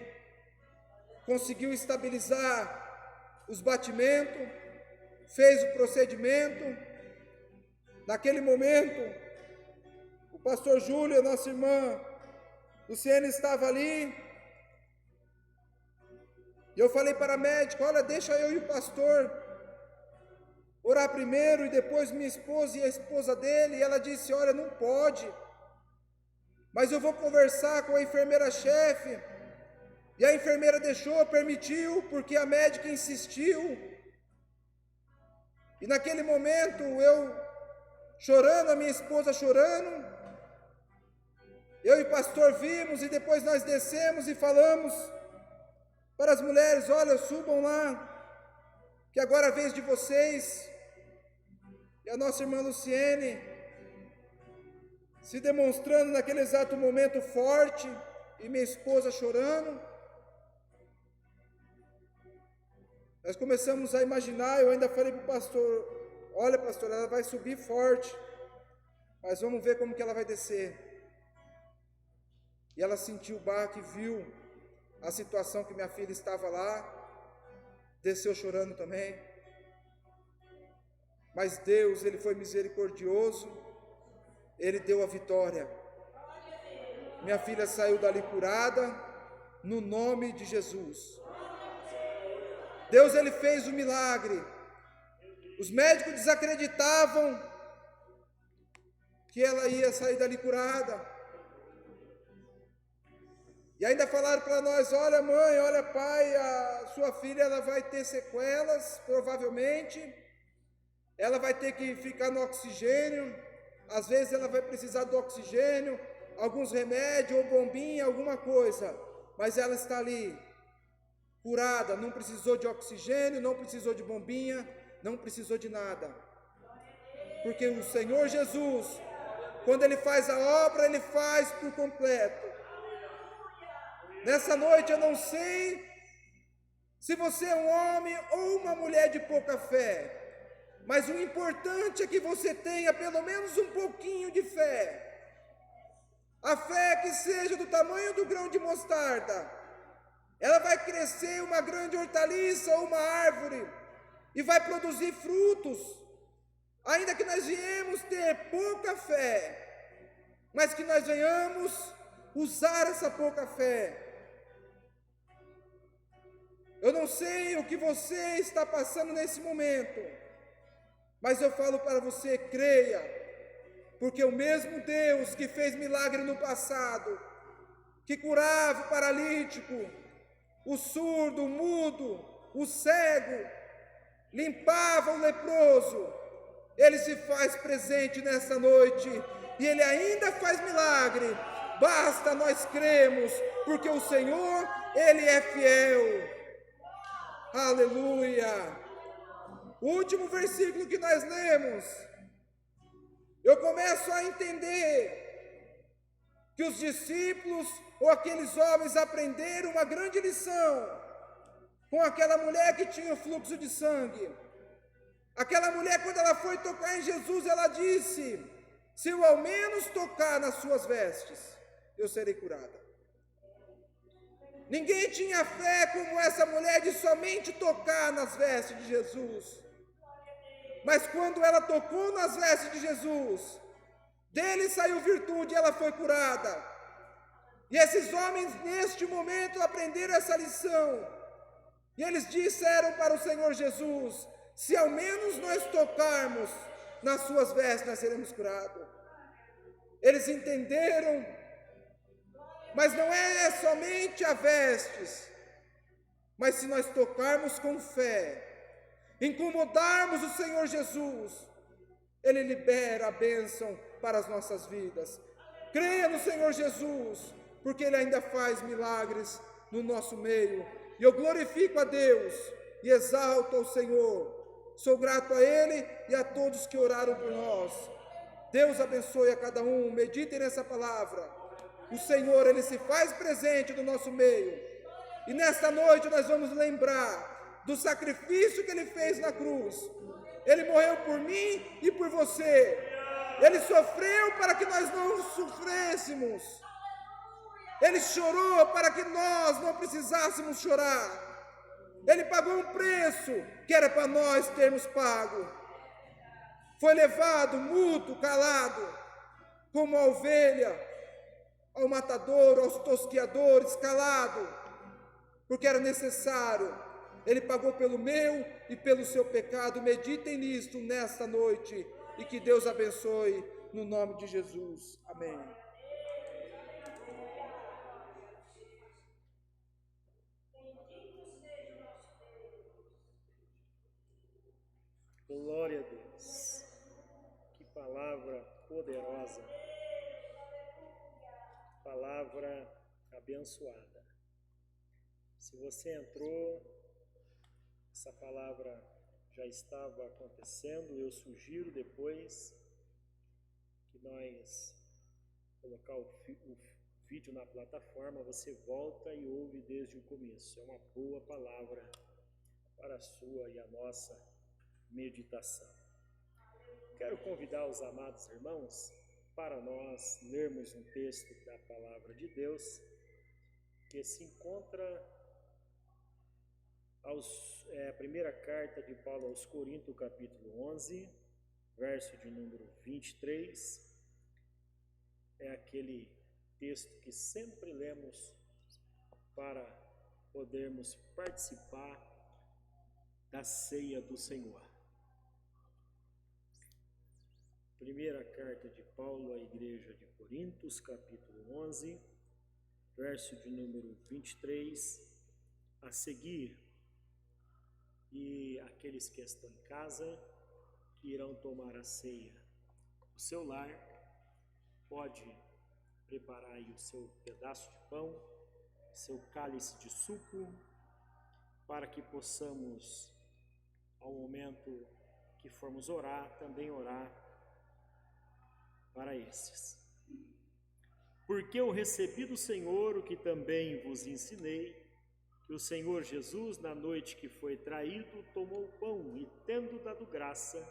Conseguiu estabilizar os batimentos, fez o procedimento. Naquele momento, o pastor Júlio, a nossa irmã Luciene, estava ali. E eu falei para a médica: olha, deixa eu e o pastor orar primeiro, e depois minha esposa e a esposa dele. E ela disse: olha, não pode, mas eu vou conversar com a enfermeira-chefe. E a enfermeira permitiu, porque a médica insistiu. E naquele momento, eu chorando, a minha esposa chorando, eu e o pastor vimos, e depois nós descemos e falamos para as mulheres: olha, subam lá, que agora é a vez de vocês. E a nossa irmã Luciene, se demonstrando naquele exato momento forte, e minha esposa chorando, nós começamos a imaginar. Eu ainda falei para o pastor: olha, pastor, ela vai subir forte, mas vamos ver como que ela vai descer. E ela sentiu o baque, viu a situação que minha filha estava lá, desceu chorando também. Mas Deus, Ele foi misericordioso, Ele deu a vitória. Minha filha saiu dali curada, no nome de Jesus. Deus, Ele fez o milagre. Os médicos desacreditavam que ela ia sair dali curada. E ainda falaram para nós: olha, mãe, olha, pai, a sua filha ela vai ter sequelas, provavelmente. Ela vai ter que ficar no oxigênio. Às vezes ela vai precisar do oxigênio, alguns remédios, ou bombinha, alguma coisa. Mas ela está ali, curada, não precisou de oxigênio, não precisou de bombinha, não precisou de nada. Porque o Senhor Jesus, quando Ele faz a obra, Ele faz por completo. Nessa noite eu não sei se você é um homem ou uma mulher de pouca fé, mas o importante é que você tenha pelo menos um pouquinho de fé. A fé que seja do tamanho do grão de mostarda. Ela vai crescer uma grande hortaliça ou uma árvore e vai produzir frutos. Ainda que nós viemos ter pouca fé, mas que nós venhamos usar essa pouca fé. Eu não sei o que você está passando nesse momento, mas eu falo para você: creia, porque o mesmo Deus que fez milagre no passado, que curava o paralítico, o surdo, o mudo, o cego, limpava o leproso, Ele se faz presente nessa noite, e Ele ainda faz milagre. Basta nós cremos, porque o Senhor, Ele é fiel. Aleluia! O último versículo que nós lemos, eu começo a entender que os discípulos ou aqueles homens aprenderam uma grande lição com aquela mulher que tinha o fluxo de sangue. Aquela mulher, quando ela foi tocar em Jesus, ela disse: se eu ao menos tocar nas suas vestes, eu serei curada. Ninguém tinha fé como essa mulher de somente tocar nas vestes de Jesus. Mas quando ela tocou nas vestes de Jesus, dele saiu virtude e ela foi curada. E esses homens neste momento aprenderam essa lição. E eles disseram para o Senhor Jesus: se ao menos nós tocarmos nas suas vestes, nós seremos curados. Eles entenderam, mas não é somente a vestes, mas se nós tocarmos com fé, incomodarmos o Senhor Jesus, Ele libera a bênção para as nossas vidas. Creia no Senhor Jesus, porque Ele ainda faz milagres no nosso meio. E eu glorifico a Deus e exalto ao Senhor. Sou grato a Ele e a todos que oraram por nós. Deus abençoe a cada um, meditem nessa palavra. O Senhor, Ele se faz presente no nosso meio. E nesta noite nós vamos lembrar do sacrifício que Ele fez na cruz. Ele morreu por mim e por você. Ele sofreu para que nós não sofrêssemos. Ele chorou para que nós não precisássemos chorar. Ele pagou um preço que era para nós termos pago. Foi levado, mudo, calado, como a ovelha, ao matador, aos tosqueadores, calado, porque era necessário. Ele pagou pelo meu e pelo seu pecado. Meditem nisto nesta noite e que Deus abençoe no nome de Jesus. Amém. Glória a Deus. Que palavra poderosa. Palavra abençoada. Se você entrou, essa palavra já estava acontecendo. Eu sugiro depois que nós colocar o vídeo na plataforma, você volta e ouve desde o começo. É uma boa palavra para a sua e a nossa meditação. Quero convidar os amados irmãos para nós lermos um texto da palavra de Deus que se encontra a primeira carta de Paulo aos Coríntios, capítulo 11, verso de número 23. É aquele texto que sempre lemos para podermos participar da ceia do Senhor. Primeira carta de Paulo à igreja de Coríntios, capítulo 11, verso de número 23, a seguir. E aqueles que estão em casa, que irão tomar a ceia no seu lar, pode preparar aí o seu pedaço de pão, seu cálice de suco, para que possamos, ao momento que formos orar, também orar para esses. Porque eu recebi do Senhor o que também vos ensinei, que o Senhor Jesus, na noite que foi traído, tomou o pão e, tendo dado graça,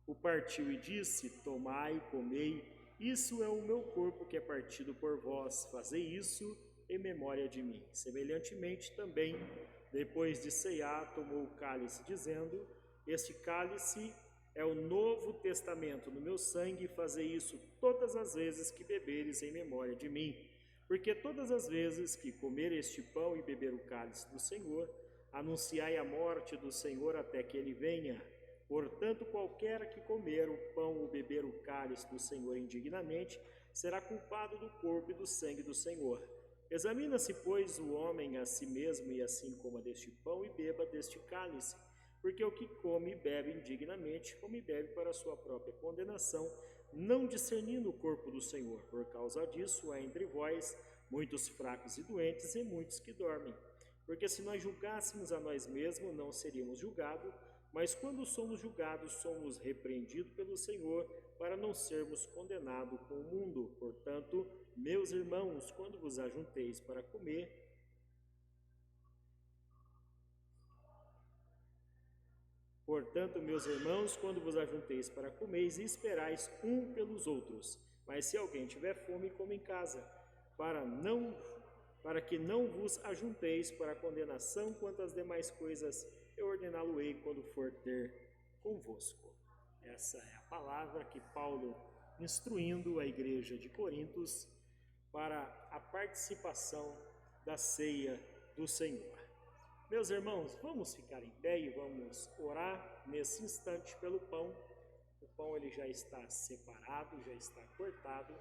o partiu e disse: tomai, comei, isso é o meu corpo que é partido por vós, fazei isso em memória de mim. Semelhantemente também, depois de ceiar, tomou o cálice, dizendo: este cálice é o novo testamento no meu sangue, fazei isso todas as vezes que beberes em memória de mim. Porque todas as vezes que comer este pão e beber o cálice do Senhor, anunciai a morte do Senhor até que ele venha. Portanto, qualquer que comer o pão ou beber o cálice do Senhor indignamente, será culpado do corpo e do sangue do Senhor. Examina-se, pois, o homem a si mesmo, e assim coma deste pão e beba deste cálice. Porque o que come e bebe indignamente, come e bebe para a sua própria condenação, não discernindo o corpo do Senhor. Por causa disso, há entre vós muitos fracos e doentes e muitos que dormem. Porque se nós julgássemos a nós mesmos, não seríamos julgados, mas quando somos julgados, somos repreendidos pelo Senhor, para não sermos condenados com o mundo. Portanto, meus irmãos, quando vos ajunteis para comer, e esperais um pelos outros. Mas se alguém tiver fome, coma em casa, para que não vos ajunteis para a condenação. Quanto às demais coisas, eu ordená-lo-ei quando for ter convosco. Essa é a palavra que Paulo, instruindo a igreja de Coríntios para a participação da ceia do Senhor. Meus irmãos, vamos ficar em pé e vamos orar nesse instante pelo pão. O pão ele já está separado, já está cortado.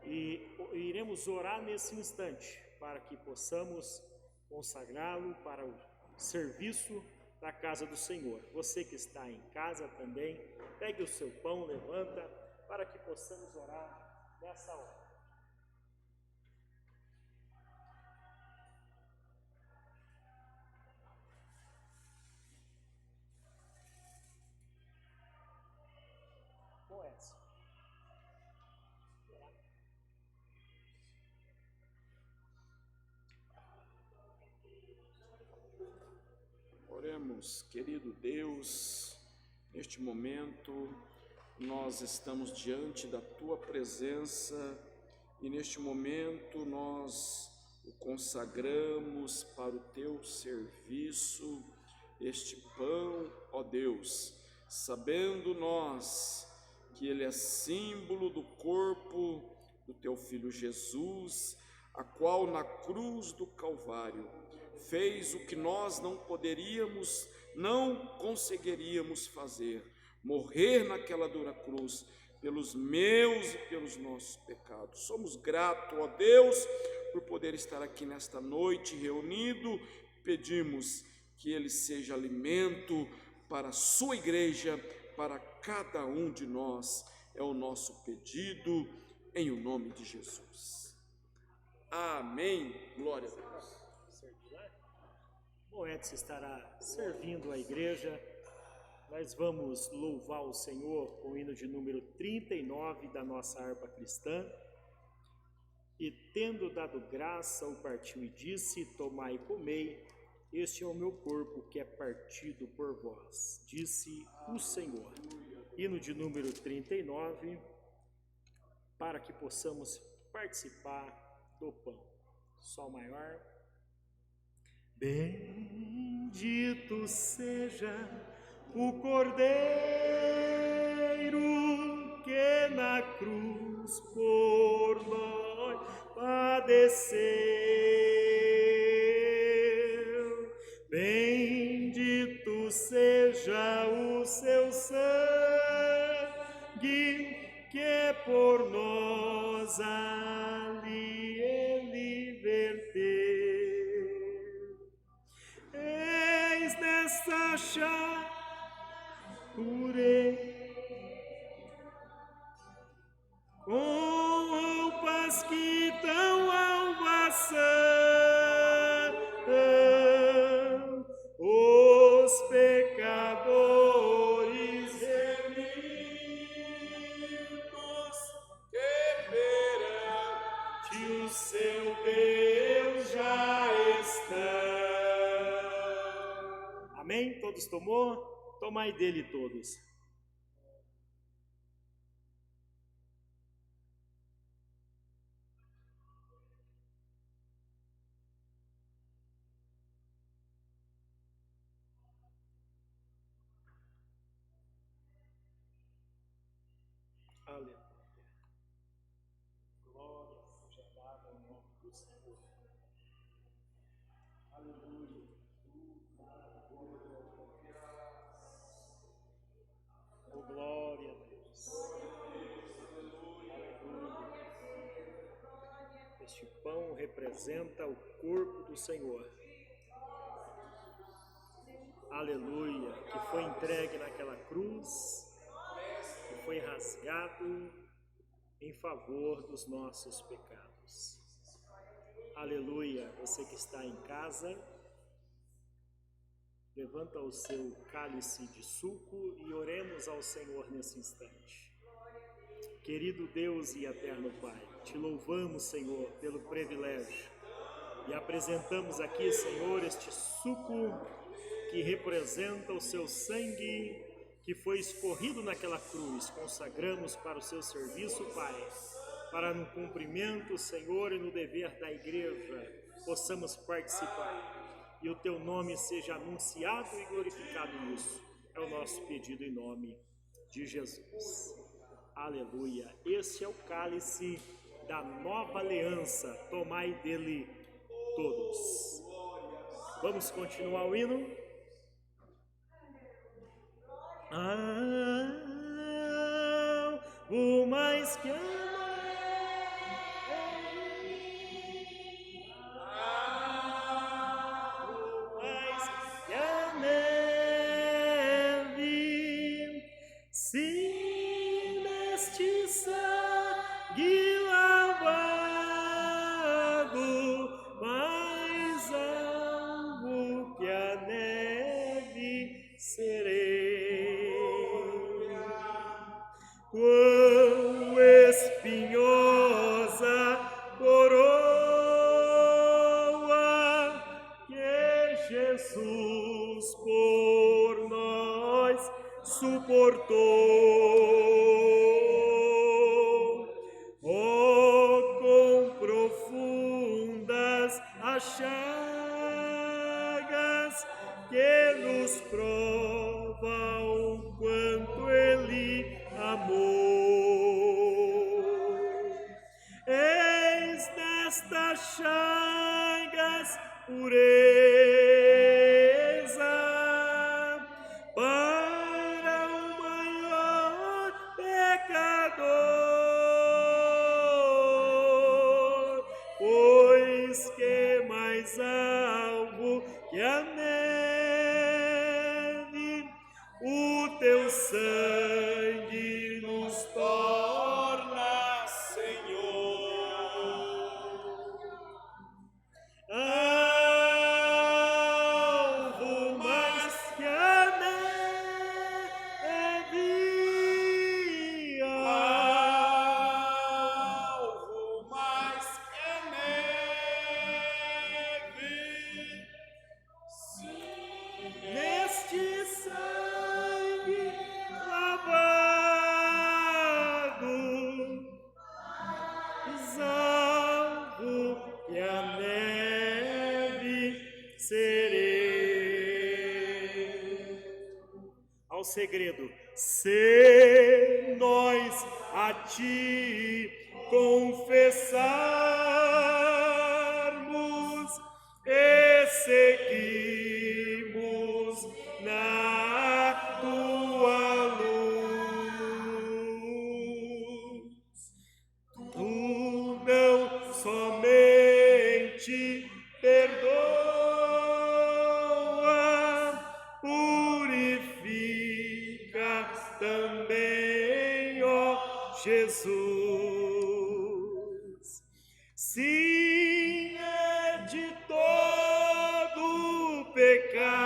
E iremos orar nesse instante para que possamos consagrá-lo para o serviço da casa do Senhor. Você que está em casa também, pegue o seu pão, levanta, para que possamos orar nessa hora. Com essa. Oremos. Querido Deus, neste momento nós estamos diante da Tua presença e neste momento nós o consagramos para o Teu serviço, este pão, ó Deus, sabendo nós que ele é símbolo do corpo do Teu Filho Jesus, a qual na cruz do Calvário fez o que nós não poderíamos, não conseguiríamos fazer, morrer naquela dura cruz pelos meus e pelos nossos pecados. Somos gratos, ó Deus, por poder estar aqui nesta noite reunido. Pedimos que ele seja alimento para a sua igreja, para cada um de nós. É o nosso pedido, em o nome de Jesus. Amém. Glória a Deus. Bom, Edson estará servindo a igreja. Nós vamos louvar o Senhor com o hino de número 39 da nossa harpa cristã. E tendo dado graça, o partiu e disse: tomai e comei, este é o meu corpo que é partido por vós, disse o Senhor. Hino de número 39, para que possamos participar do pão. Sol maior. Bendito seja o Cordeiro que na cruz por nós padeceu. Bendito seja o seu sangue que por nós ali ele verteu. Eis nessa chave com roupas que dão salvação, os pecadores remidos que perante o seu Deus já estão. Amém? Todos tomou? Tomai dele todos. Aleluia. Glória seja dada ao nome do Senhor. Aleluia. Oh, glória a Deus. Aleluia. Este pão representa o corpo do Senhor. Aleluia. Que foi entregue naquela cruz, que foi rasgado em favor dos nossos pecados. Aleluia. Você que está em casa, levanta o seu cálice de suco e oremos ao Senhor nesse instante. Querido Deus e eterno Pai, te louvamos, Senhor, pelo privilégio e apresentamos aqui, Senhor, este suco que representa o seu sangue que foi escorrido naquela cruz. Consagramos para o seu serviço, Pai, para no cumprimento, Senhor, e no dever da igreja possamos participar e o teu nome seja anunciado e glorificado nisso. É o nosso pedido em nome de Jesus. Aleluia. Este é o cálice da nova aliança. Tomai dele todos. Vamos continuar o hino? O mais que quão espinhosa coroa que Jesus pôs suportou. Oh, quão profundas as chagas que nos provam o quanto Ele amou. Eis nestas chagas pureza para o maior pecador, pois que mais alvo que a neve, o teu sangue nos torna, Senhor. Alvo mais que a neve, alvo mais que a neve, neste sangue lavado, salvo que a neve serei. Ao segredo, se nós a ti confessarmos e seguimos na tua luz, tu não somente perdoa, purifica também, ó Jesus. Sim, é de todo pecado,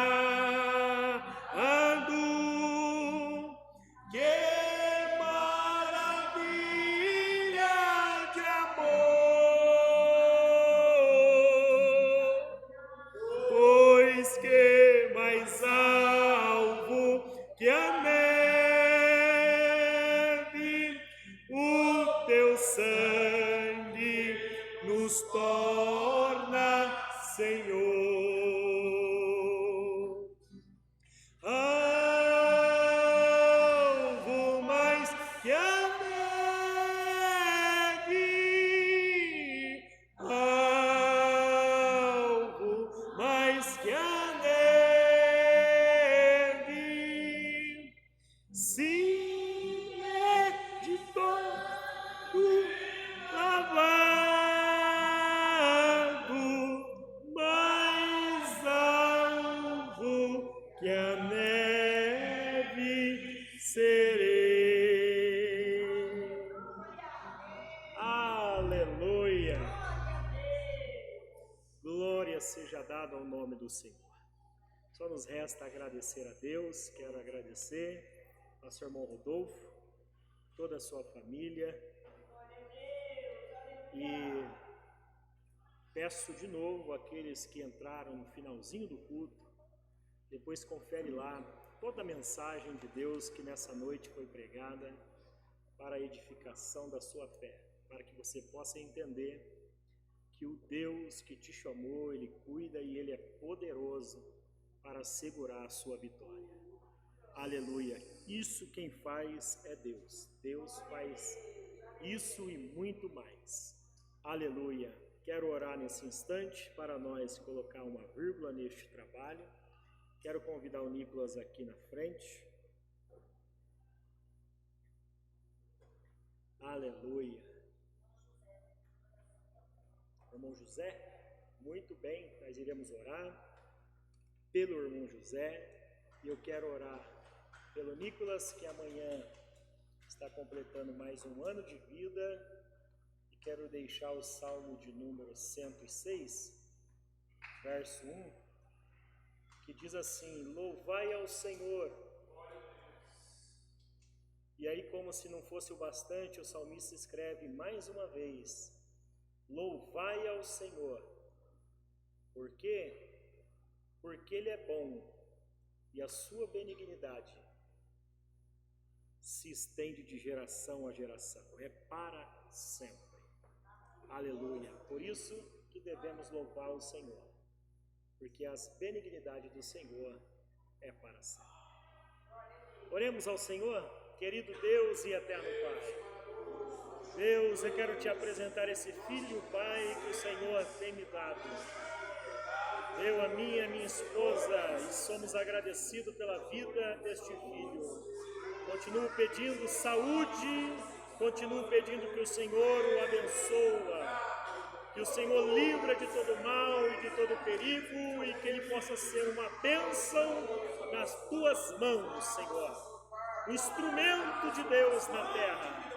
que maravilha de amor, pois que mais alvo que a neve, o teu sangue nos torna, Senhor. Alvo mais que a neve, alvo mais que a neve, sim, é de todo lavado, mais alvo que a neve serei. Aleluia! Glória seja dada ao nome do Senhor. Só nos resta agradecer a Deus. Quero agradecer ao seu irmão Rodolfo, toda a sua família, e peço de novo àqueles que entraram no finalzinho do culto, depois confere lá toda a mensagem de Deus que nessa noite foi pregada para a edificação da sua fé, para que você possa entender que o Deus que te chamou, Ele cuida e Ele é poderoso para assegurar a sua vitória. Aleluia! Isso quem faz é Deus. Deus faz isso e muito mais. Aleluia! Quero orar nesse instante para nós colocar uma vírgula neste trabalho. Quero convidar o Nicolas aqui na frente. Aleluia! Irmão José, muito bem, nós iremos orar pelo irmão José, e eu quero orar pelo Nicolas, que amanhã está completando mais um ano de vida, e quero deixar o Salmo de número 106, verso 1, que diz assim: louvai ao Senhor. E aí, como se não fosse o bastante, o salmista escreve mais uma vez: louvai ao Senhor. Por quê? Porque Ele é bom e a sua benignidade se estende de geração a geração, é para sempre. Aleluia. Por isso que devemos louvar o Senhor, porque as benignidades do Senhor é para sempre. Oremos ao Senhor. Querido Deus e eterno Pai, Deus, eu quero te apresentar esse filho, Pai, que o Senhor tem me dado. Eu, a minha esposa, e somos agradecidos pela vida deste filho. Continuo pedindo saúde, continuo pedindo que o Senhor o abençoa, que o Senhor livra de todo mal e de todo perigo e que ele possa ser uma bênção nas tuas mãos, Senhor. O instrumento de Deus na terra.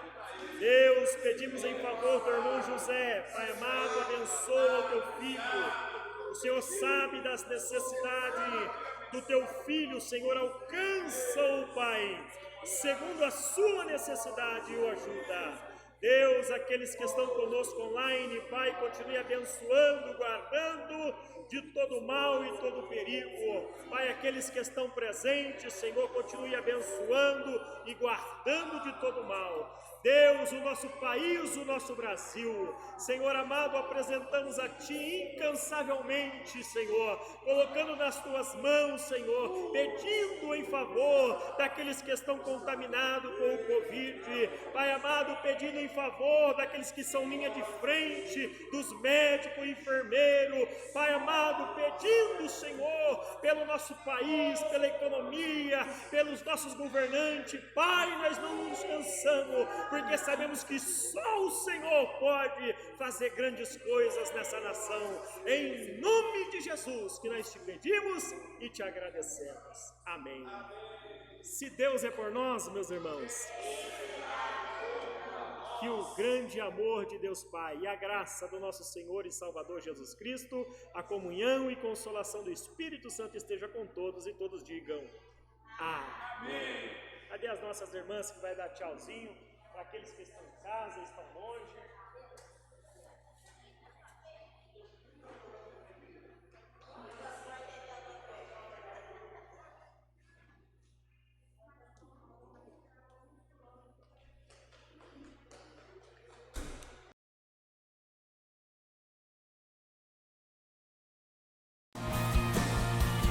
Deus, pedimos em favor do irmão José, Pai amado, abençoa o teu filho. O Senhor sabe das necessidades do teu filho, Senhor, alcança-o, Pai, segundo a sua necessidade, o ajuda. Deus, aqueles que estão conosco online, Pai, continue abençoando, guardando de todo mal e todo perigo. Pai, aqueles que estão presentes, Senhor, continue abençoando e guardando de todo mal. Deus, o nosso país, o nosso Brasil, Senhor amado, apresentamos a Ti incansavelmente, Senhor, colocando nas Tuas mãos, Senhor, pedindo em favor daqueles que estão contaminados com o Covid, Pai amado, pedindo em favor daqueles que são linha de frente, dos médicos, enfermeiros, Pai amado, pedindo, Senhor, pelo nosso país, pela economia, pelos nossos governantes, Pai, nós não nos cansamos, porque sabemos que só o Senhor pode fazer grandes coisas nessa nação. Em nome de Jesus que nós te pedimos e te agradecemos. Amém. Se Deus é por nós, meus irmãos, que o grande amor de Deus Pai e a graça do nosso Senhor e Salvador Jesus Cristo, a comunhão e consolação do Espírito Santo esteja com todos e todos digam amém. Cadê as nossas irmãs que vai dar tchauzinho para aqueles que estão em casa, estão longe?